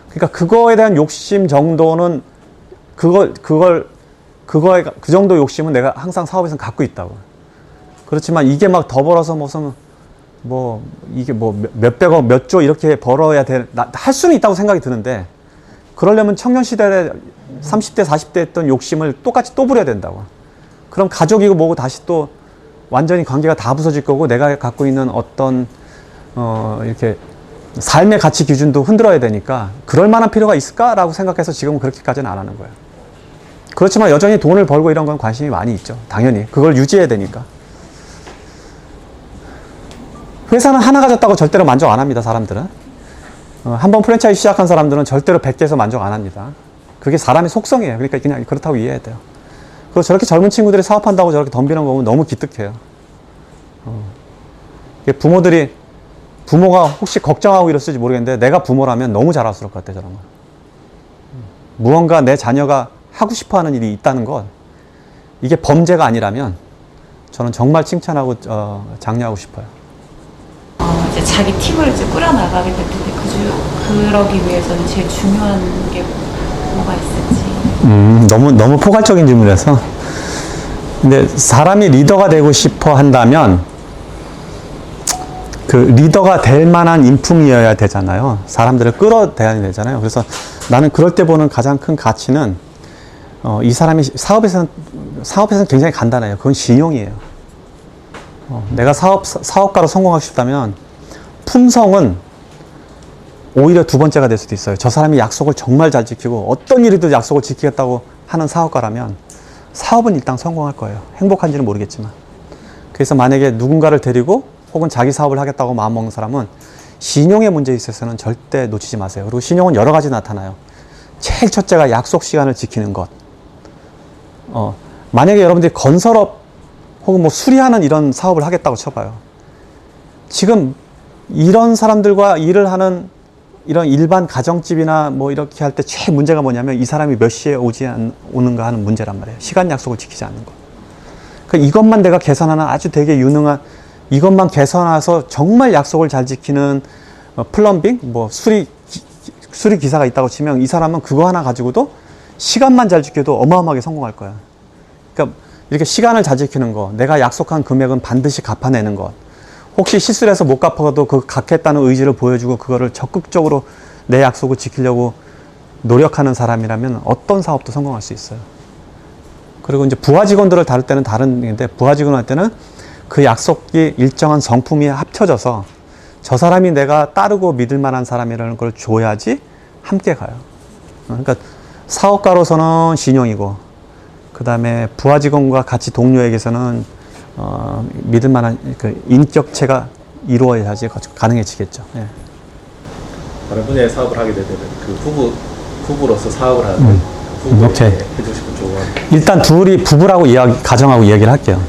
그러니까 그거에 대한 욕심 정도는, 그 정도 욕심은 내가 항상 사업에서는 갖고 있다고. 그렇지만 이게 막 더 벌어서 이게 몇백억, 몇 조 이렇게 벌어야 할 수는 있다고 생각이 드는데, 그러려면 청년 시대에 30대, 40대 했던 욕심을 똑같이 또 부려야 된다고. 그럼 가족이고 뭐고 다시 또 완전히 관계가 다 부서질 거고, 내가 갖고 있는 어떤 이렇게 삶의 가치 기준도 흔들어야 되니까 그럴 만한 필요가 있을까라고 생각해서 지금은 그렇게까지는 안 하는 거예요. 그렇지만 여전히 돈을 벌고 이런 건 관심이 많이 있죠. 당연히 그걸 유지해야 되니까. 회사는 하나 가졌다고 절대로 만족 안 합니다, 사람들은. 한번 프랜차이즈 시작한 사람들은 절대로 100개에서 만족 안 합니다. 그게 사람의 속성이에요. 그러니까 그냥 그렇다고 이해해야 돼요. 그리고 저렇게 젊은 친구들이 사업한다고 저렇게 덤비는 거 보면 너무 기특해요. 부모가 혹시 걱정하고 이랬을지 모르겠는데, 내가 부모라면 너무 자랑스러울 것 같아요, 저런 거. 무언가 내 자녀가 하고 싶어 하는 일이 있다는 것, 이게 범죄가 아니라면 저는 정말 칭찬하고 장려하고 싶어요. 이제 자기 팀을 이제 꾸려나가게 될 텐데 그러기 위해서는 제일 중요한 게 뭐가 있을지. 너무 포괄적인 질문이라서. 근데 사람이 리더가 되고 싶어 한다면 그 리더가 될 만한 인품이어야 되잖아요. 사람들을 끌어대야 되잖아요. 그래서 나는 그럴 때 보는 가장 큰 가치는 이 사람이 사업에서는 굉장히 간단해요. 그건 신용이에요. 내가 사업가로 성공하고 싶다면 품성은 오히려 두 번째가 될 수도 있어요. 저 사람이 약속을 정말 잘 지키고 어떤 일이든 약속을 지키겠다고 하는 사업가라면 사업은 일단 성공할 거예요. 행복한지는 모르겠지만. 그래서 만약에 누군가를 데리고 혹은 자기 사업을 하겠다고 마음먹는 사람은 신용의 문제에 있어서는 절대 놓치지 마세요. 그리고 신용은 여러 가지 나타나요. 제일 첫째가 약속 시간을 지키는 것. 만약에 여러분들이 건설업 혹은 뭐 수리하는 이런 사업을 하겠다고 쳐봐요. 지금 이런 사람들과 일을 하는 이런 일반 가정집이나 뭐 이렇게 할 때 제일 문제가 뭐냐면 이 사람이 몇 시에 오는가 하는 문제란 말이에요. 시간 약속을 지키지 않는 것. 그러니까 이것만 내가 개선하는 아주 되게 유능한, 이것만 개선해서 정말 약속을 잘 지키는 플럼빙, 뭐 수리 기사가 있다고 치면 이 사람은 그거 하나 가지고도 시간만 잘 지켜도 어마어마하게 성공할 거야. 그러니까 이렇게 시간을 잘 지키는 거, 내가 약속한 금액은 반드시 갚아내는 것. 혹시 실수를 해서 못 갚아도 그 갚겠다는 의지를 보여주고 그거를 적극적으로 내 약속을 지키려고 노력하는 사람이라면 어떤 사업도 성공할 수 있어요. 그리고 이제 부하 직원들을 다룰 때는 다른 얘기인데, 부하 직원을 할 때는 그 약속이 일정한 성품이 합쳐져서 저 사람이 내가 따르고 믿을 만한 사람이라는 걸 줘야지 함께 가요. 그러니까 사업가로서는 신용이고, 그 다음에 부하 직원과 같이 동료에게서는 믿을 만한 그 인격체가 이루어야지 가능해지겠죠. 예. 다른 분야의 사업을 하게 되면 그 부부로서 사업을 하는 부부에게 해주고 싶은 조언. 일단 둘이 부부라고 가정하고 이야기를 할게요.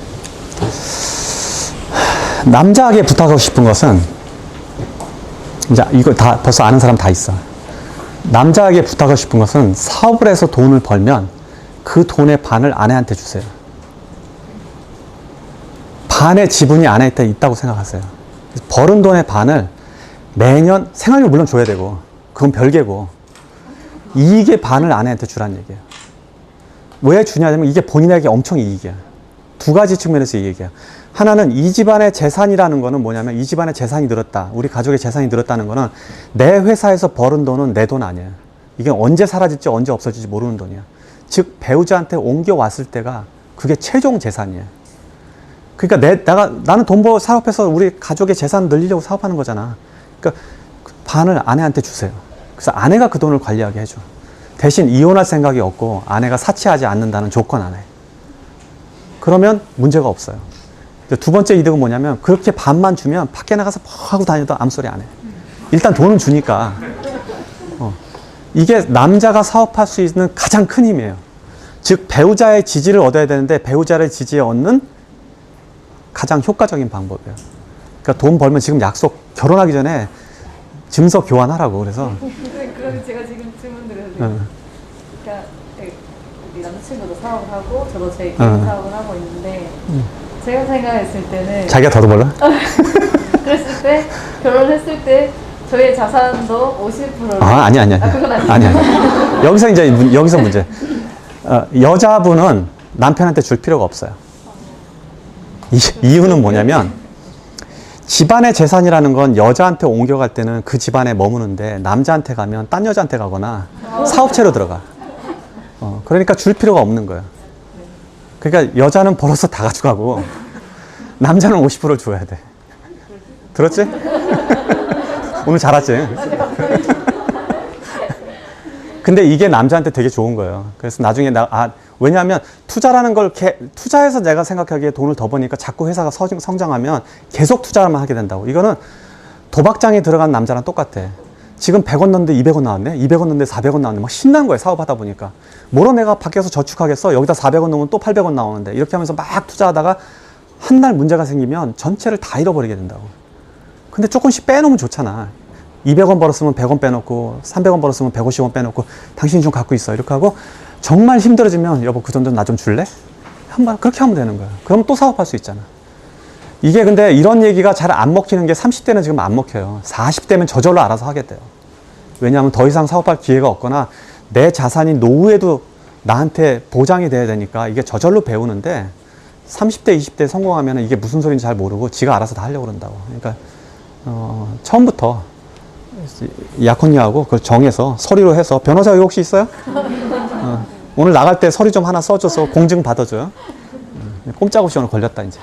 남자에게 부탁하고 싶은 것은, 이제 이거 다 벌써 아는 사람 다 있어. 남자에게 부탁하고 싶은 것은 사업을 해서 돈을 벌면 그 돈의 반을 아내한테 주세요. 반의 지분이 아내한테 있다고 생각하세요. 벌은 돈의 반을 매년 생활비 물론 줘야 되고 그건 별개고, 이익의 반을 아내한테 주라는 얘기예요. 왜 주냐면 이게 본인에게 엄청 이익이야. 두 가지 측면에서 이 얘기야. 하나는 이 집안의 재산이라는 거는 뭐냐면, 이 집안의 재산이 늘었다, 우리 가족의 재산이 늘었다는 거는 내 회사에서 벌은 돈은 내 돈 아니야. 이게 언제 사라질지 언제 없어질지 모르는 돈이야. 즉 배우자한테 옮겨왔을 때가 그게 최종 재산이야. 그러니까 나는 돈 벌어 사업해서 우리 가족의 재산 늘리려고 사업하는 거잖아. 그러니까 그 반을 아내한테 주세요. 그래서 아내가 그 돈을 관리하게 해줘. 대신 이혼할 생각이 없고 아내가 사치하지 않는다는 조건 안에. 그러면 문제가 없어요. 두 번째 이득은 뭐냐면, 그렇게 반만 주면 밖에 나가서 뭐 하고 다녀도 아무 소리 안 해. 일단 돈은 주니까. 이게 남자가 사업할 수 있는 가장 큰 힘이에요. 즉 배우자의 지지를 얻어야 되는데 배우자의 지지에 얻는 가장 효과적인 방법이에요. 그러니까 돈 벌면 지금 결혼하기 전에 증서 교환하라고. 그래서 그럼 제가 지금 질문 드려도 돼요? 그러니까 우리 남자친구도 사업을 하고 저도 제 개인 사업을 하고 있는데, 제가 생각했을 때는 자기가 더 벌어? 그랬을 때, 결혼했을 때 저의 자산도 50%를 아니야. 그건 아니에요. 아니야. 여기서 문제. 여자분은 남편한테 줄 필요가 없어요. 이유는 뭐냐면, 집안의 재산이라는 건 여자한테 옮겨갈 때는 그 집안에 머무는데, 남자한테 가면 딴 여자한테 가거나 사업체로 들어가. 그러니까 줄 필요가 없는 거예요. 그러니까 여자는 벌어서 다 가져가고 남자는 50%를 줘야 돼. 들었지? 오늘 잘 왔지? 근데 이게 남자한테 되게 좋은 거예요. 그래서 나중에 왜냐하면 투자라는 걸 투자해서 내가 생각하기에 돈을 더 버니까 자꾸 회사가 성장하면 계속 투자만 하게 된다고. 이거는 도박장에 들어간 남자랑 똑같아. 지금 100원 넣는데 200원 나왔네? 200원 넣는데 400원 나왔네? 막 신난 거예요, 사업하다 보니까. 뭐로 내가 밖에서 저축하겠어? 여기다 400원 넣으면 또 800원 나오는데. 이렇게 하면서 막 투자하다가 한 날 문제가 생기면 전체를 다 잃어버리게 된다고. 근데 조금씩 빼놓으면 좋잖아. 200원 벌었으면 100원 빼놓고, 300원 벌었으면 150원 빼놓고, 당신이 좀 갖고 있어. 이렇게 하고 정말 힘들어지면 여보 그 정도 나 좀 줄래? 한번 그렇게 하면 되는 거야. 그럼 또 사업할 수 있잖아. 이게 근데 이런 얘기가 잘 안 먹히는 게 30대는 지금 안 먹혀요. 40대면 저절로 알아서 하게 돼요. 왜냐하면 더 이상 사업할 기회가 없거나 내 자산이 노후에도 나한테 보장이 돼야 되니까 이게 저절로 배우는데 30대, 20대 성공하면 이게 무슨 소리인지 잘 모르고 지가 알아서 다 하려고 그런다고. 그러니까 처음부터 약혼녀하고 그걸 정해서 서류로 해서 변호사 여기 혹시 있어요? 오늘 나갈 때 서류 좀 하나 써줘서 공증 받아줘요. 꼼짝없이 오늘 걸렸다 이제.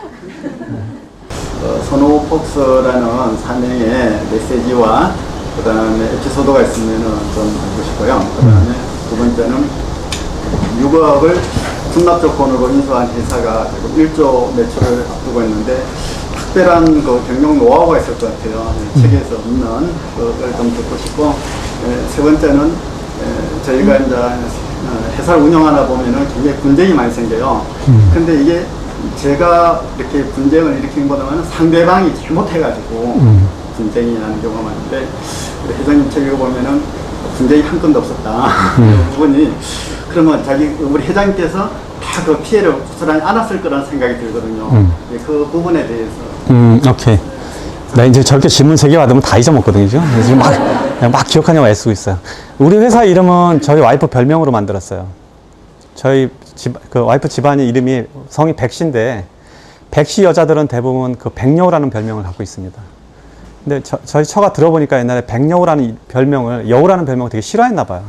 선호 폭스라는 사명의 메시지와 그 다음에 에피소드가 있으면 좀 알고 싶고요. 그 다음에 두 번째는 6억을 승납조건으로 인수한 회사가 지금 1조 매출을 앞두고 있는데 특별한 그 경영 노하우가 있을 것 같아요. 책에서 없는 그걸 좀 듣고 싶고, 세 번째는 저희가 이제 회사를 운영하다 보면은 굉장히 분쟁이 많이 생겨요. 근데 이게 제가 이렇게 분쟁을 일으키는 것보다는 상대방이 잘못해가지고 분쟁이 나는 경우가 많은데, 우리 회장님 책에 보면은 분쟁이 한 건도 없었다. 그 부분이, 그러면 우리 회장님께서 다 그 피해를 고스란히 안았을 거라는 생각이 들거든요. 그 부분에 대해서. 오케이. 나 이제 저렇게 질문 3개 받으면 다 잊어먹거든요. 지금 막 기억하냐고 애쓰고 있어요. 우리 회사 이름은 저희 와이프 별명으로 만들었어요. 저희 그 와이프 집안의 이름이 성이 백씨인데, 백씨 여자들은 대부분 그 백여우라는 별명을 갖고 있습니다. 근데 저희 처가 들어보니까 옛날에 백여우라는 별명을, 여우라는 별명을 되게 싫어했나 봐요.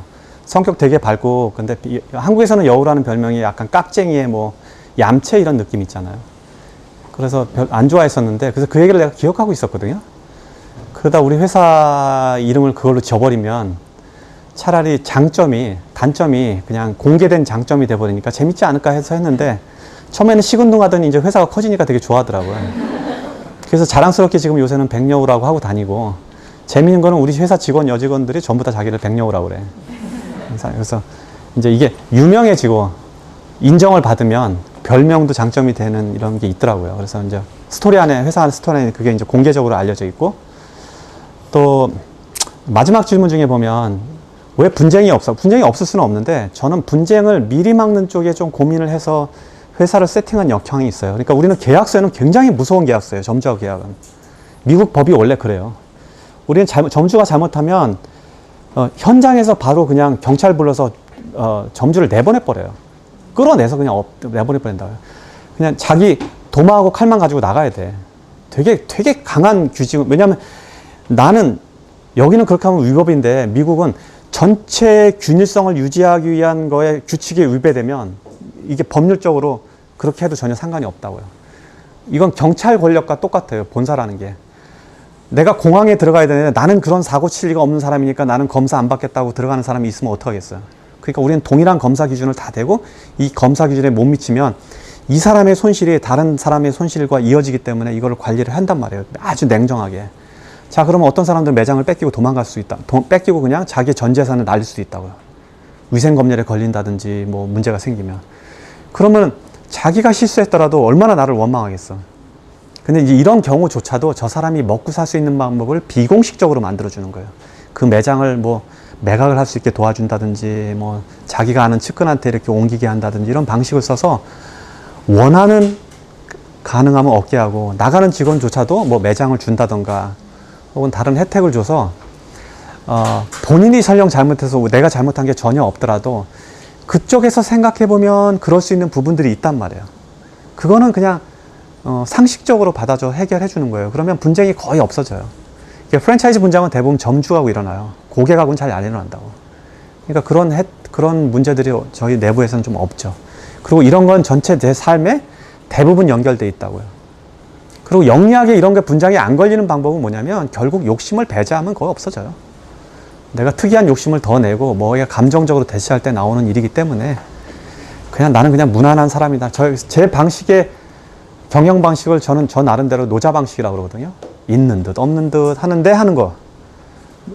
성격 되게 밝고, 근데 한국에서는 여우라는 별명이 약간 깍쟁이의 뭐 얌체 이런 느낌 있잖아요. 그래서 별 안 좋아했었는데, 그래서 그 얘기를 내가 기억하고 있었거든요. 그러다 우리 회사 이름을 그걸로 지어버리면 차라리 단점이 그냥 공개된 장점이 돼버리니까 재밌지 않을까 해서 했는데, 처음에는 시큰둥하더니 이제 회사가 커지니까 되게 좋아하더라고요. 그래서 자랑스럽게 지금 요새는 백여우라고 하고 다니고, 재미있는 거는 우리 회사 직원, 여직원들이 전부 다 자기를 백여우라고 그래. 그래서 이제 이게 유명해지고 인정을 받으면 별명도 장점이 되는 이런 게 있더라고요. 그래서 이제 회사 안에 스토리 안에 그게 이제 공개적으로 알려져 있고, 또 마지막 질문 중에 보면 왜 분쟁이 없어? 분쟁이 없을 수는 없는데, 저는 분쟁을 미리 막는 쪽에 좀 고민을 해서 회사를 세팅한 역량이 있어요. 그러니까 우리는 계약서에는 굉장히 무서운 계약서예요. 점주하고 계약은. 미국 법이 원래 그래요. 우리는 점주가 잘못하면 현장에서 바로 그냥 경찰 불러서 점주를 내보내버려요. 끌어내서 그냥 내보내버린다고요. 그냥 자기 도마하고 칼만 가지고 나가야 돼. 되게 강한 규칙. 왜냐하면 나는, 여기는 그렇게 하면 위법인데, 미국은 전체 균일성을 유지하기 위한 거에 규칙에 위배되면 이게 법률적으로 그렇게 해도 전혀 상관이 없다고요. 이건 경찰 권력과 똑같아요. 본사라는 게. 내가 공항에 들어가야 되는데 나는 그런 사고 칠 리가 없는 사람이니까 나는 검사 안 받겠다고 들어가는 사람이 있으면 어떡하겠어요. 그러니까 우리는 동일한 검사 기준을 다 대고, 이 검사 기준에 못 미치면 이 사람의 손실이 다른 사람의 손실과 이어지기 때문에 이걸 관리를 한단 말이에요. 아주 냉정하게. 자, 그러면 어떤 사람들 매장을 뺏기고 도망갈 수 있다. 뺏기고 그냥 자기 전 재산을 날릴 수도 있다고요. 위생검열에 걸린다든지 뭐 문제가 생기면. 그러면 자기가 실수했더라도 얼마나 나를 원망하겠어. 근데 이제 이런 경우조차도 저 사람이 먹고 살 수 있는 방법을 비공식적으로 만들어주는 거예요. 그 매장을 뭐 매각을 할 수 있게 도와준다든지, 뭐 자기가 아는 측근한테 이렇게 옮기게 한다든지, 이런 방식을 써서 원하는, 가능하면 얻게 하고, 나가는 직원조차도 뭐 매장을 준다던가 혹은 다른 혜택을 줘서 본인이 설령 잘못해서 내가 잘못한 게 전혀 없더라도 그쪽에서 생각해보면 그럴 수 있는 부분들이 있단 말이에요. 그거는 그냥 상식적으로 받아줘 해결해 주는 거예요. 그러면 분쟁이 거의 없어져요. 프랜차이즈 분쟁은 대부분 점주하고 일어나요. 고객하고는 잘 안 일어난다고. 그러니까 그런 문제들이 저희 내부에서는 좀 없죠. 그리고 이런 건 전체 내 삶에 대부분 연결돼 있다고요. 그리고 영리하게 이런 게 분쟁이 안 걸리는 방법은 뭐냐면, 결국 욕심을 배제하면 거의 없어져요. 내가 특이한 욕심을 더 내고 뭐에 감정적으로 대시할 때 나오는 일이기 때문에, 나는 그냥 무난한 사람이다. 제 방식의 경영 방식을 저는 저 나름대로 노자 방식이라고 그러거든요. 있는 듯 없는 듯 하는데 하는 거.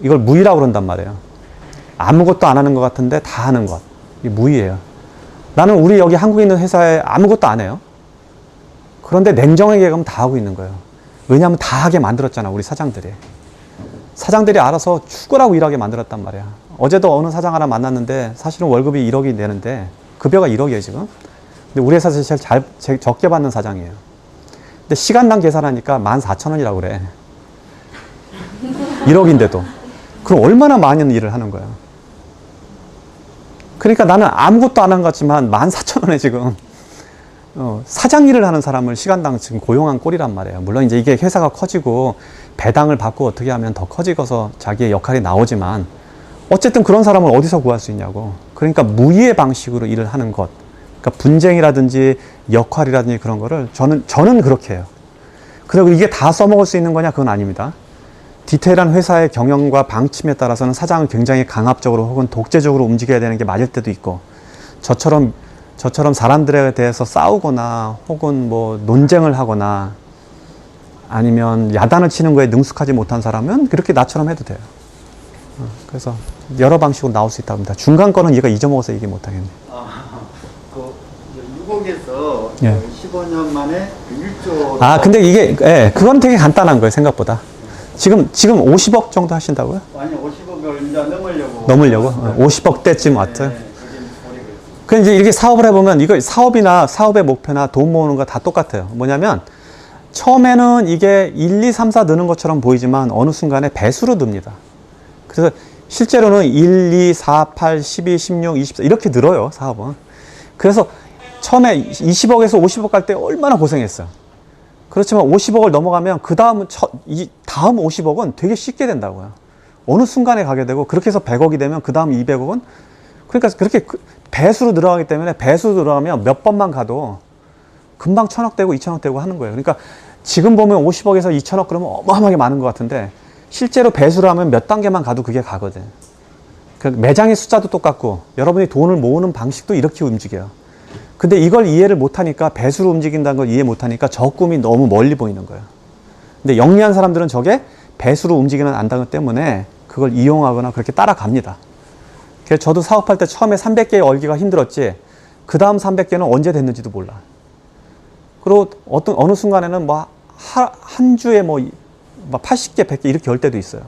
이걸 무의라고 그런단 말이에요. 아무것도 안 하는 것 같은데 다 하는 것. 이게 무의예요. 나는 우리 여기 한국에 있는 회사에 아무것도 안 해요. 그런데 냉정하게 그럼 다 하고 있는 거예요. 왜냐하면 다 하게 만들었잖아, 우리 사장들이. 사장들이 알아서 죽으라고 일하게 만들었단 말이야. 어제도 어느 사장 하나 만났는데 사실은 월급이 1억이 되는데 급여가 1억이에요 지금. 근데 우리 회사에서 제일 적게 받는 사장이에요. 근데 시간당 계산하니까 14,000원이라고 그래. 1억인데도. 그럼 얼마나 많은 일을 하는 거야. 그러니까 나는 아무것도 안 한 것 같지만 14,000원에 지금 사장 일을 하는 사람을 시간당 지금 고용한 꼴이란 말이에요. 물론 이제 이게 회사가 커지고 배당을 받고 어떻게 하면 더 커지고서 자기의 역할이 나오지만 어쨌든 그런 사람을 어디서 구할 수 있냐고. 그러니까 무의의 방식으로 일을 하는 것. 그러니까 분쟁이라든지 역할이라든지 그런 거를 저는 그렇게 해요. 그리고 이게 다 써먹을 수 있는 거냐? 그건 아닙니다. 디테일한 회사의 경영과 방침에 따라서는 사장은 굉장히 강압적으로 혹은 독재적으로 움직여야 되는 게 맞을 때도 있고, 저처럼 사람들에 대해서 싸우거나 혹은 뭐 논쟁을 하거나 아니면 야단을 치는 거에 능숙하지 못한 사람은 그렇게 나처럼 해도 돼요. 그래서 여러 방식으로 나올 수 있다고 합니다. 중간 거는 얘가 잊어먹어서 얘기 못하겠네. 유곡에서 예. 15년 만에 1조. 근데 이게, 예, 그건 되게 간단한 거예요, 생각보다. 지금 50억 정도 하신다고요? 아니, 50억을 이제 넘으려고. 넘으려고? 50억대쯤 왔죠. 그 이제 이렇게 사업을 해보면 이거 사업이나 사업의 목표나 돈 모으는 거 다 똑같아요. 뭐냐면 처음에는 이게 1, 2, 3, 4 느는 것처럼 보이지만 어느 순간에 배수로 듭니다. 그래서 실제로는 1, 2, 4, 8, 12, 16, 24 이렇게 늘어요, 사업은. 그래서 처음에 20억에서 50억 갈 때 얼마나 고생했어요. 그렇지만 50억을 넘어가면 그 다음 50억은 되게 쉽게 된다고요. 어느 순간에 가게 되고 그렇게 해서 100억이 되면 그 다음 200억은 그러니까 그렇게 배수로 늘어가기 때문에 배수로 들어가면 몇 번만 가도 금방 1,000억 되고 2,000억 되고 하는 거예요. 그러니까 지금 보면 50억에서 2,000억 그러면 어마어마하게 많은 것 같은데 실제로 배수로 하면 몇 단계만 가도 그게 가거든. 그러니까 매장의 숫자도 똑같고 여러분이 돈을 모으는 방식도 이렇게 움직여요. 근데 이걸 이해를 못하니까 배수로 움직인다는 걸 이해 못하니까 저 꿈이 너무 멀리 보이는 거예요. 근데 영리한 사람들은 저게 배수로 움직이는 안다는 때문에 그걸 이용하거나 그렇게 따라갑니다. 그래서 저도 사업할 때 처음에 300개 열기가 힘들었지 그 다음 300개는 언제 됐는지도 몰라. 그리고 어느 순간에는 한 주에 80개, 100개 이렇게 열 때도 있어요.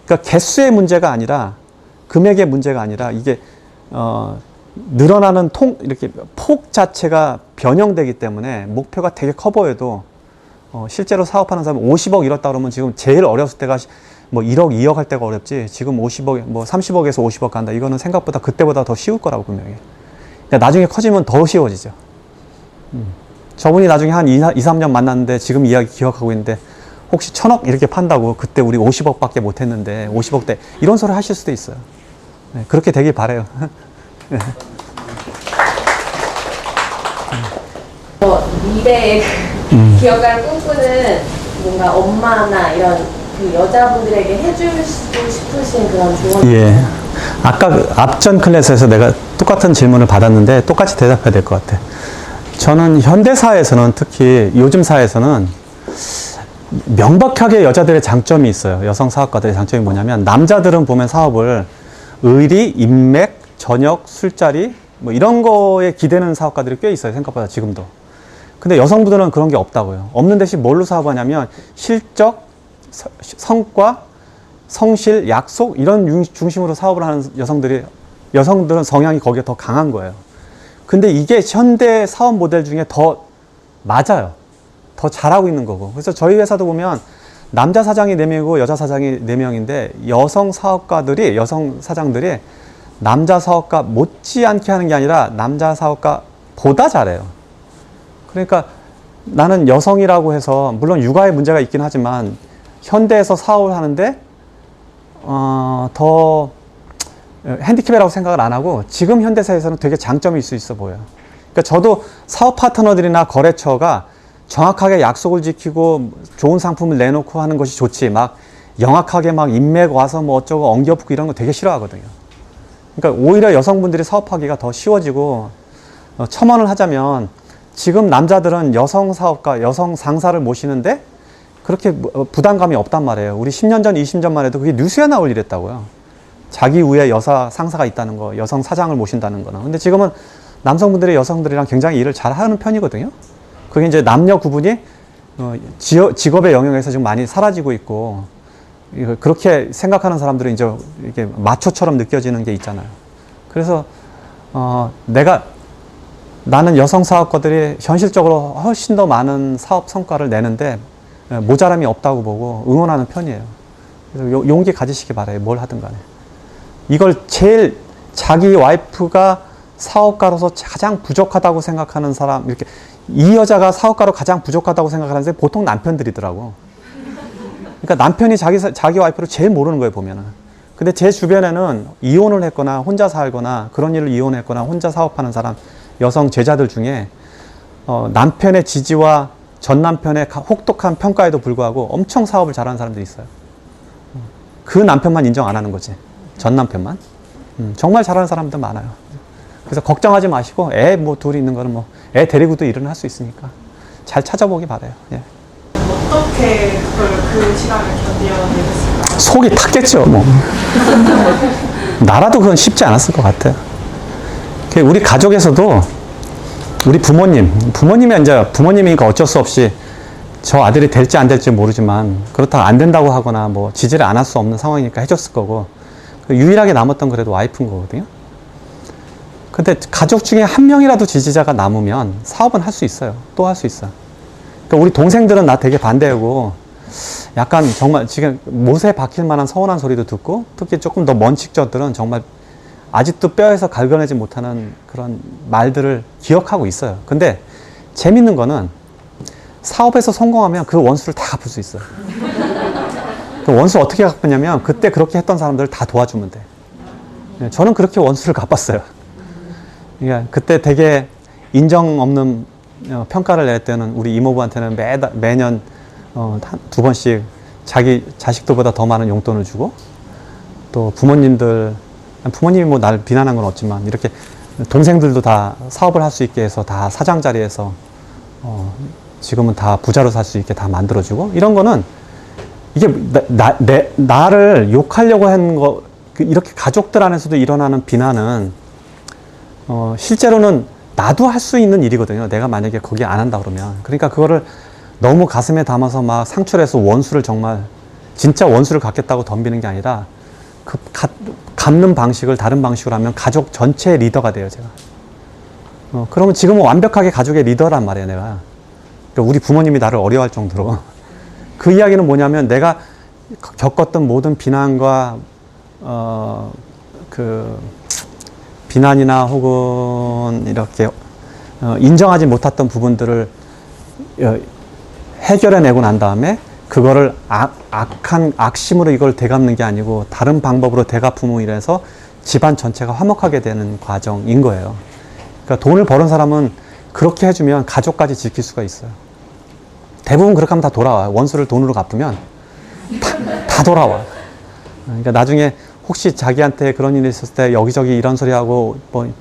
그러니까 개수의 문제가 아니라 금액의 문제가 아니라 이게 늘어나는 이렇게 폭 자체가 변형되기 때문에 목표가 되게 커 보여도 실제로 사업하는 사람은 50억 이뤘다 그러면 지금 제일 어렸을 때가 1억, 2억 할 때가 어렵지 지금 50억, 30억에서 50억 간다. 이거는 생각보다 그때보다 더 쉬울 거라고 분명히. 그러니까 나중에 커지면 더 쉬워지죠. 저분이 나중에 한 2, 3년 만났는데 지금 이야기 기억하고 있는데 혹시 1,000억 이렇게 판다고 그때 우리 50억밖에 못했는데 50억대 이런 소리 하실 수도 있어요. 네, 그렇게 되길 바라요. 네. 미래의 기억을 꿈꾸는 뭔가 엄마나 이런 그 여자분들에게 해주고 싶으신 그런 조언. 예. 아까 앞전 클래스에서 내가 똑같은 질문을 받았는데 똑같이 대답해야 될 것 같아. 저는 현대사에서는 특히 요즘 사회에서는 명백하게 여자들의 장점이 있어요. 여성 사업가들의 장점이 뭐냐면 남자들은 보면 사업을 의리, 인맥, 저녁, 술자리 이런 거에 기대는 사업가들이 꽤 있어요. 생각보다 지금도. 근데 여성분들은 그런 게 없다고요. 없는 대신 뭘로 사업하냐면 실적, 성과, 성실, 약속 이런 중심으로 사업을 하는 여성들은 성향이 거기에 더 강한 거예요. 근데 이게 현대 사업 모델 중에 더 맞아요. 더 잘하고 있는 거고. 그래서 저희 회사도 보면 남자 사장이 4명이고 여자 사장이 4명인데 여성 사장들이 남자 사업가 못지않게 하는 게 아니라 남자 사업가보다 잘해요. 그러니까 나는 여성이라고 해서 물론 육아에 문제가 있긴 하지만 현대에서 사업을 하는데 더 핸디캡이라고 생각을 안 하고 지금 현대사에서는 되게 장점이 있을 수 있어 보여요. 그러니까 저도 사업 파트너들이나 거래처가 정확하게 약속을 지키고 좋은 상품을 내놓고 하는 것이 좋지 영악하게 인맥 와서 어쩌고 엉겨붙고 이런 거 되게 싫어하거든요. 그러니까 오히려 여성분들이 사업하기가 더 쉬워지고 첨언을 하자면 지금 남자들은 여성 사업가, 여성 상사를 모시는데 그렇게 부담감이 없단 말이에요. 우리 10년 전, 20년 전만 해도 그게 뉴스에 나올 일이었다고요. 자기 위에 여사 상사가 있다는 거, 여성 사장을 모신다는 거는. 근데 지금은 남성분들이 여성들이랑 굉장히 일을 잘 하는 편이거든요. 그게 이제 남녀 구분이 직업의 영역에서 지금 많이 사라지고 있고 그렇게 생각하는 사람들은 이제 이게 마초처럼 느껴지는 게 있잖아요. 그래서 나는 여성 사업가들이 현실적으로 훨씬 더 많은 사업 성과를 내는데 모자람이 없다고 보고 응원하는 편이에요. 그래서 용기 가지시기 바라요. 뭘 하든 간에. 이걸 제일 자기 와이프가 사업가로서 가장 부족하다고 생각하는 사람, 이렇게 이 여자가 사업가로 가장 부족하다고 생각하는데 보통 남편들이더라고. 그러니까 남편이 자기 와이프를 제일 모르는 거예요, 보면은. 근데 제 주변에는 이혼을 했거나 혼자 살거나 그런 일을 이혼했거나 혼자 사업하는 사람, 여성 제자들 중에 남편의 지지와 전 남편의 혹독한 평가에도 불구하고 엄청 사업을 잘하는 사람들이 있어요. 그 남편만 인정 안 하는 거지. 전 남편만. 정말 잘하는 사람들 많아요. 그래서 걱정하지 마시고 애 뭐 둘이 있는 거는 뭐 애 데리고도 일은 할 수 있으니까 잘 찾아보기 바라요. 예. 어떻게 그 시간을 견뎌내셨을까요? 속이 탔겠죠. 뭐. 나라도 그건 쉽지 않았을 것 같아요. 우리 가족에서도 우리 부모님이 이제 부모님이니까 어쩔 수 없이 저 아들이 될지 안 될지 모르지만 그렇다고 안 된다고 하거나 뭐 지지를 안 할 수 없는 상황이니까 해줬을 거고 유일하게 남았던 그래도 와이프인 거거든요. 근데 가족 중에 한 명이라도 지지자가 남으면 사업은 할 수 있어요. 또 할 수 있어요. 그러니까 우리 동생들은 나 되게 반대하고 약간 정말 지금 못에 박힐 만한 서운한 소리도 듣고 특히 조금 더 먼 직전들은 정말 아직도 뼈에서 갈겨내지 못하는 그런 말들을 기억하고 있어요. 근데 재밌는 거는 사업에서 성공하면 그 원수를 다 갚을 수 있어요. 그 원수 어떻게 갚느냐면 그때 그렇게 했던 사람들을 다 도와주면 돼. 저는 그렇게 원수를 갚았어요. 그러니까 그때 되게 인정 없는 평가를 낼 때는 우리 이모부한테는 매년 2번씩 자기 자식들보다 더 많은 용돈을 주고 또 부모님이 뭐 날 비난한 건 없지만 이렇게 동생들도 다 사업을 할 수 있게 해서 다 사장 자리에서 지금은 다 부자로 살 수 있게 다 만들어주고 이런 거는 이게 나를 욕하려고 하는 거 이렇게 가족들 안에서도 일어나는 비난은 실제로는 나도 할 수 있는 일이거든요. 내가 만약에 거기 안 한다 그러면. 그러니까 그거를 너무 가슴에 담아서 막 상출해서 원수를 정말 진짜 원수를 갖겠다고 덤비는 게 아니라 그 갚는 방식을 다른 방식으로 하면 가족 전체의 리더가 돼요, 제가. 그러면 지금은 완벽하게 가족의 리더란 말이에요, 내가. 그러니까 우리 부모님이 나를 어려워할 정도로. 그 이야기는 뭐냐면 내가 겪었던 모든 비난과 비난이나 혹은 이렇게 인정하지 못했던 부분들을 해결해내고 난 다음에 그거를 악심으로 이걸 되갚는 게 아니고 다른 방법으로 되갚음으로 인해서 집안 전체가 화목하게 되는 과정인 거예요. 그러니까 돈을 버는 사람은 그렇게 해주면 가족까지 지킬 수가 있어요. 대부분 그렇게 하면 다 돌아와요. 원수를 돈으로 갚으면 다 돌아와. 그러니까 나중에 혹시 자기한테 그런 일이 있었을 때 여기저기 이런 소리 하고 뭐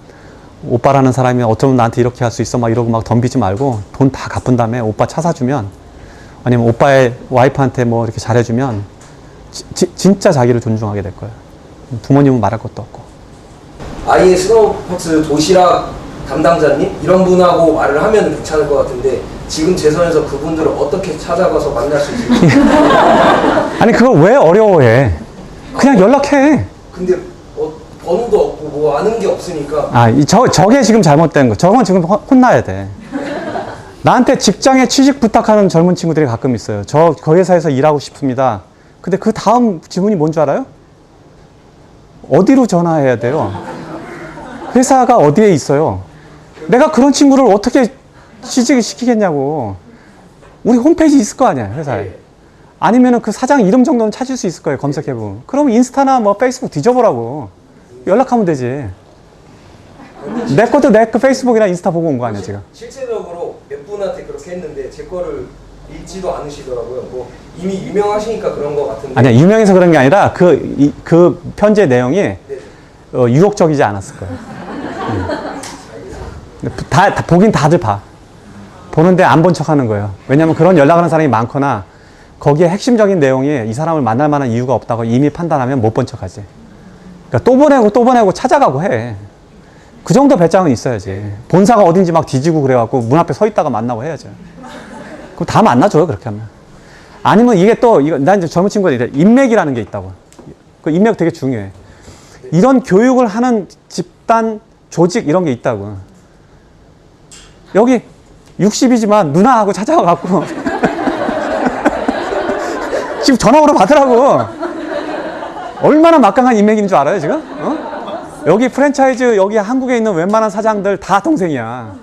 오빠라는 사람이 어쩌면 나한테 이렇게 할 수 있어 막 이러고 막 덤비지 말고 돈 다 갚은 다음에 오빠 차 사주면 아니면 오빠의 와이프한테 뭐 이렇게 잘해주면 진짜 자기를 존중하게 될 거예요. 부모님은 말할 것도 없고. 아예 스노우박스 도시락 담당자님 이런 분하고 말을 하면 괜찮을 것 같은데 지금 제 선에서 그분들을 어떻게 찾아가서 만날 수 있을지. 아니 그걸 왜 어려워해? 그냥 연락해. 근데 번호도 없고 뭐 아는 게 없으니까. 저게 지금 잘못된 거. 저건 지금 혼나야 돼. 나한테 직장에 취직 부탁하는 젊은 친구들이 가끔 있어요. 그 회사에서 일하고 싶습니다. 근데 그 다음 질문이 뭔 줄 알아요? 어디로 전화해야 돼요? 회사가 어디에 있어요? 내가 그런 친구를 어떻게 취직을 시키겠냐고. 우리 홈페이지 있을 거 아니야, 회사에. 아니면은 그 사장 이름 정도는 찾을 수 있을 거예요, 검색해보면. 그럼 인스타나 뭐 페이스북 뒤져보라고. 연락하면 되지. 내 것도 내 그 페이스북이나 인스타 보고 온 거 아니야, 지금. 실제적으로 몇 분한테 그렇게 했는데 제 거를 읽지도 않으시더라고요. 뭐 이미 유명하시니까 그런 거 같은데. 아니야, 유명해서 그런 게 아니라 그 편지의 내용이 유혹적이지 않았을 거예요. 다 보긴 다들 봐. 보는데 안 본 척 하는 거예요. 왜냐면 그런 연락하는 사람이 많거나 거기에 핵심적인 내용이 이 사람을 만날 만한 이유가 없다고 이미 판단하면 못 본 척 하지. 그러니까 또 보내고 찾아가고 해. 그 정도 배짱은 있어야지. 본사가 어딘지 막 뒤지고 그래갖고 문 앞에 서 있다가 만나고 해야죠. 그럼 다 만나줘요, 그렇게 하면. 아니면 이게 또, 난 이제 젊은 친구들 이래. 인맥이라는 게 있다고. 그 인맥 되게 중요해. 이런 교육을 하는 집단, 조직 이런 게 있다고. 여기 60이지만 누나하고 찾아와갖고 지금 전화번호 받으라고. 얼마나 막강한 인맥인 줄 알아요 지금? 여기 프랜차이즈 여기 한국에 있는 웬만한 사장들 다 동생이야.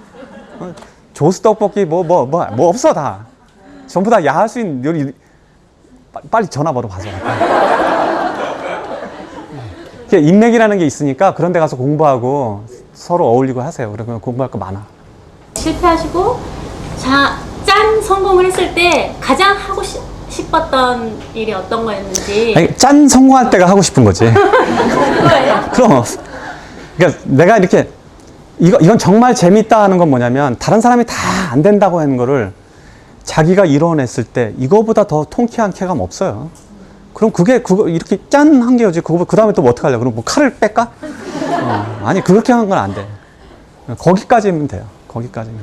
조스 떡볶이 뭐 없어 다. 전부 다 야할 수 있는 요리. 빨리 전화번호 받아. 인맥이라는 게 있으니까 그런 데 가서 공부하고 서로 어울리고 하세요. 그러면 공부할 거 많아. 실패하시고 짠 성공을 했을 때 가장 하고 싶었던 일이 어떤 거였는지. 아니, 짠 성공할 때가 하고 싶은 거지. 그럼 그러니까 내가 이렇게 이건 정말 재밌다 하는 건 뭐냐면 다른 사람이 다 안 된다고 하는 거를 자기가 이뤄냈을 때 이거보다 더 통쾌한 쾌감 없어요. 그럼 그거 이렇게 짠 한 개였지. 그 다음에 또 뭐 어떻게 하려고? 그럼 뭐 칼을 뺄까? 아니 그렇게 하는 건 안 돼. 거기까지면 돼요. 거기까지면.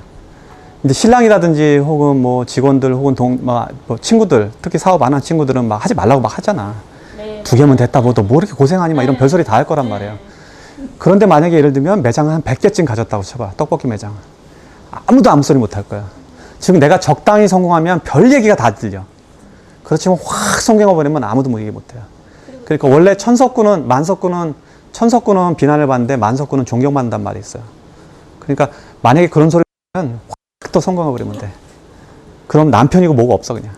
근데 신랑이라든지 혹은 뭐 직원들 혹은 뭐 친구들, 특히 사업 안 한 친구들은 막 하지 말라고 막 하잖아. 네. 2개면 됐다, 뭐 이렇게 고생하니 막 이런 별소리 다 할 거란 말이에요. 그런데 만약에 예를 들면 매장을 한 100개쯤 가졌다고 쳐봐. 떡볶이 매장. 아무도 아무 소리 못 할 거야. 지금 내가 적당히 성공하면 별 얘기가 다 들려. 그렇지만 확 성공해버리면 아무도 뭐 얘기 못 해요. 그러니까 원래 천석구는 비난을 받는데 만석구는 존경받는단 말이 있어요. 그러니까 만약에 그런 소리를 하면 확 또 성공해버리면 돼. 그럼 남편이고 뭐고 없어 그냥.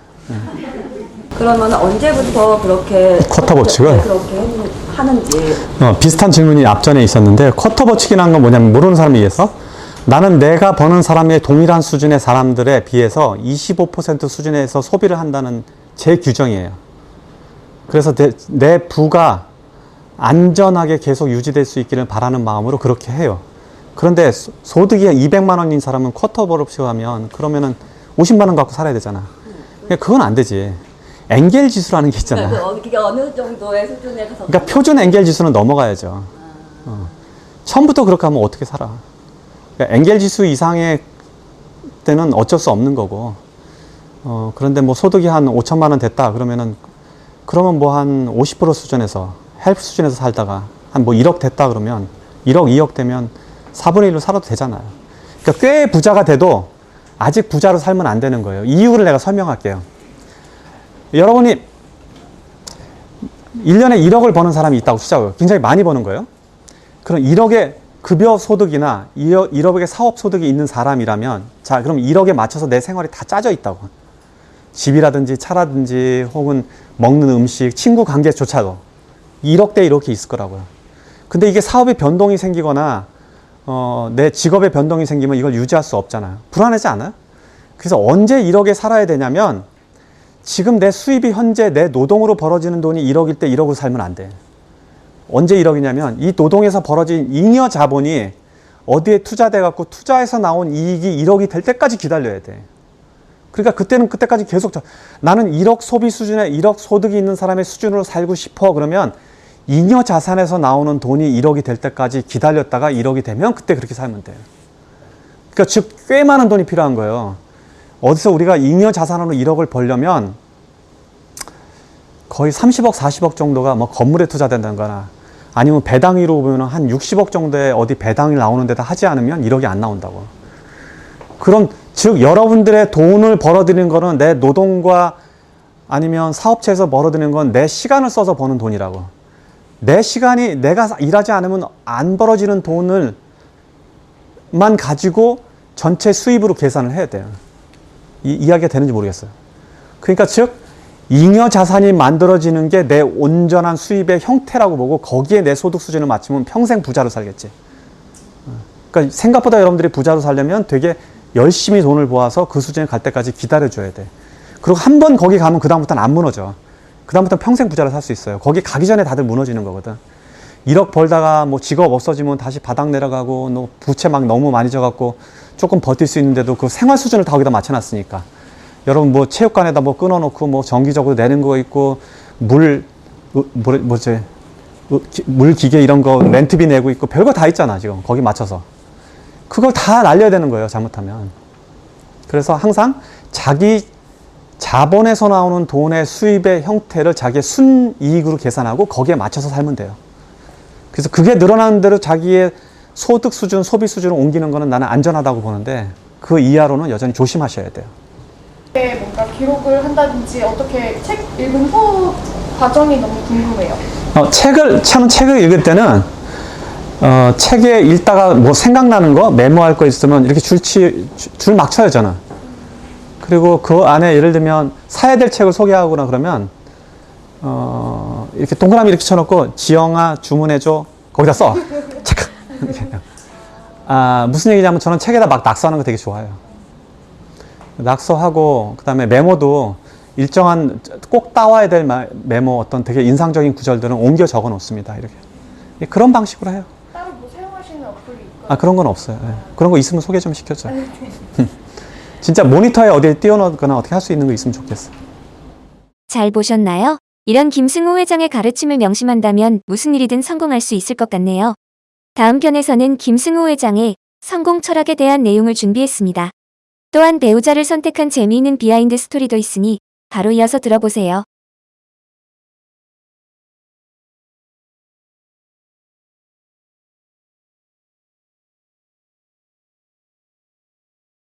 그러면 언제부터 그렇게 쿼터 법칙을 그렇게 하는지. 비슷한 질문이 앞전에 있었는데 쿼터 법칙이라는 건 뭐냐면 모르는 사람이 얘기했어. 나는 내가 버는 사람의 동일한 수준의 사람들에 비해서 25% 수준에서 소비를 한다는 제 규정이에요. 그래서 내 부가 안전하게 계속 유지될 수 있기를 바라는 마음으로 그렇게 해요. 그런데 소득이 200만 원인 사람은 쿼터 법칙을 하면 그러면은 50만 원 갖고 살아야 되잖아. 그건 안 되지. 엔겔 지수라는 게 있잖아. 그게 어느 정도의 수준에 가서. 그러니까 표준 엔겔 지수는 넘어가야죠. 처음부터 그렇게 하면 어떻게 살아? 그러니까 엔겔 지수 이상의 때는 어쩔 수 없는 거고. 그런데 뭐 소득이 한 5천만 원 됐다 그러면 뭐 한 50% 수준에서 헬프 수준에서 살다가 한 뭐 1억 됐다 그러면 1억, 2억 되면 4분의 1로 살아도 되잖아요. 그러니까 꽤 부자가 돼도 아직 부자로 살면 안 되는 거예요. 이유를 내가 설명할게요. 여러분이 1년에 1억을 버는 사람이 있다고 치자고요. 굉장히 많이 버는 거예요. 그럼 1억의 급여 소득이나 1억의 사업 소득이 있는 사람이라면 자, 그럼 1억에 맞춰서 내 생활이 다 짜져 있다고. 집이라든지 차라든지 혹은 먹는 음식, 친구 관계조차도 1억대 이렇게 있을 거라고요. 근데 이게 사업의 변동이 생기거나 내 직업의 변동이 생기면 이걸 유지할 수 없잖아요. 불안하지 않아요? 그래서 언제 1억에 살아야 되냐면 지금 내 수입이 현재 내 노동으로 벌어지는 돈이 1억일 때 1억으로 살면 안 돼. 언제 1억이냐면 이 노동에서 벌어진 잉여 자본이 어디에 투자돼 갖고 투자해서 나온 이익이 1억이 될 때까지 기다려야 돼. 그러니까 그때까지 계속 나는 1억 소비 수준에 1억 소득이 있는 사람의 수준으로 살고 싶어. 그러면 잉여 자산에서 나오는 돈이 1억이 될 때까지 기다렸다가 1억이 되면 그때 그렇게 살면 돼요. 그러니까 즉 꽤 많은 돈이 필요한 거예요. 어디서 우리가 잉여 자산으로 1억을 벌려면 거의 30억, 40억 정도가 뭐 건물에 투자된다는 거나 아니면 배당위로 보면 한 60억 정도의 어디 배당이 나오는 데다 하지 않으면 1억이 안 나온다고. 그럼 즉 여러분들의 돈을 벌어들이는 거는 내 노동과 아니면 사업체에서 벌어들이는 건 내 시간을 써서 버는 돈이라고. 내 시간이 내가 일하지 않으면 안 벌어지는 돈을만 가지고 전체 수입으로 계산을 해야 돼요. 이야기가 되는지 모르겠어요. 그러니까 즉 잉여 자산이 만들어지는 게 내 온전한 수입의 형태라고 보고 거기에 내 소득 수준을 맞추면 평생 부자로 살겠지. 그러니까 생각보다 여러분들이 부자로 살려면 되게 열심히 돈을 모아서 그 수준에 갈 때까지 기다려줘야 돼. 그리고 한 번 거기 가면 그 다음부터는 안 무너져. 그 다음부터는 평생 부자로 살 수 있어요. 거기 가기 전에 다들 무너지는 거거든. 1억 벌다가 뭐 직업 없어지면 다시 바닥 내려가고 너 부채 막 너무 많이 져갖고 조금 버틸 수 있는데도 그 생활 수준을 다 거기다 맞춰놨으니까. 여러분 뭐 체육관에다 뭐 끊어놓고 뭐 정기적으로 내는 거 있고 물 기계 이런 거 렌트비 내고 있고 별거 다 있잖아 지금 거기 맞춰서. 그걸 다 날려야 되는 거예요 잘못하면. 그래서 항상 자기 자본에서 나오는 돈의 수입의 형태를 자기의 순이익으로 계산하고 거기에 맞춰서 살면 돼요. 그래서 그게 늘어나는 대로 자기의 소득 수준, 소비 수준을 옮기는 거는 나는 안전하다고 보는데 그 이하로는 여전히 조심하셔야 돼요. 뭔가 기록을 한다든지 어떻게 책 읽은 후 과정이 너무 궁금해요. 저는 책을 읽을 때는 책에 읽다가 뭐 생각나는 거, 메모할 거 있으면 이렇게 줄 막 쳐요, 저는. 그리고 그 안에 예를 들면 사야 될 책을 소개하거나 그러면 이렇게 동그라미 이렇게 쳐놓고 지영아 주문해줘 거기다 써. 체크. 무슨 얘기냐면 저는 책에다 막 낙서하는 거 되게 좋아해요. 낙서하고 그다음에 메모도 일정한 꼭 따와야 될 메모 어떤 되게 인상적인 구절들은 옮겨 적어 놓습니다. 이렇게 그런 방식으로 해요. 따로 뭐 사용하시는 어플이 있고? 그런 건 없어요. 네. 그런 거 있으면 소개 좀 시켜줘요. 진짜 모니터에 어디에 띄워놓거나 어떻게 할 수 있는 거 있으면 좋겠어. 잘 보셨나요? 이런 김승호 회장의 가르침을 명심한다면 무슨 일이든 성공할 수 있을 것 같네요. 다음 편에서는 김승호 회장의 성공 철학에 대한 내용을 준비했습니다. 또한 배우자를 선택한 재미있는 비하인드 스토리도 있으니 바로 이어서 들어보세요.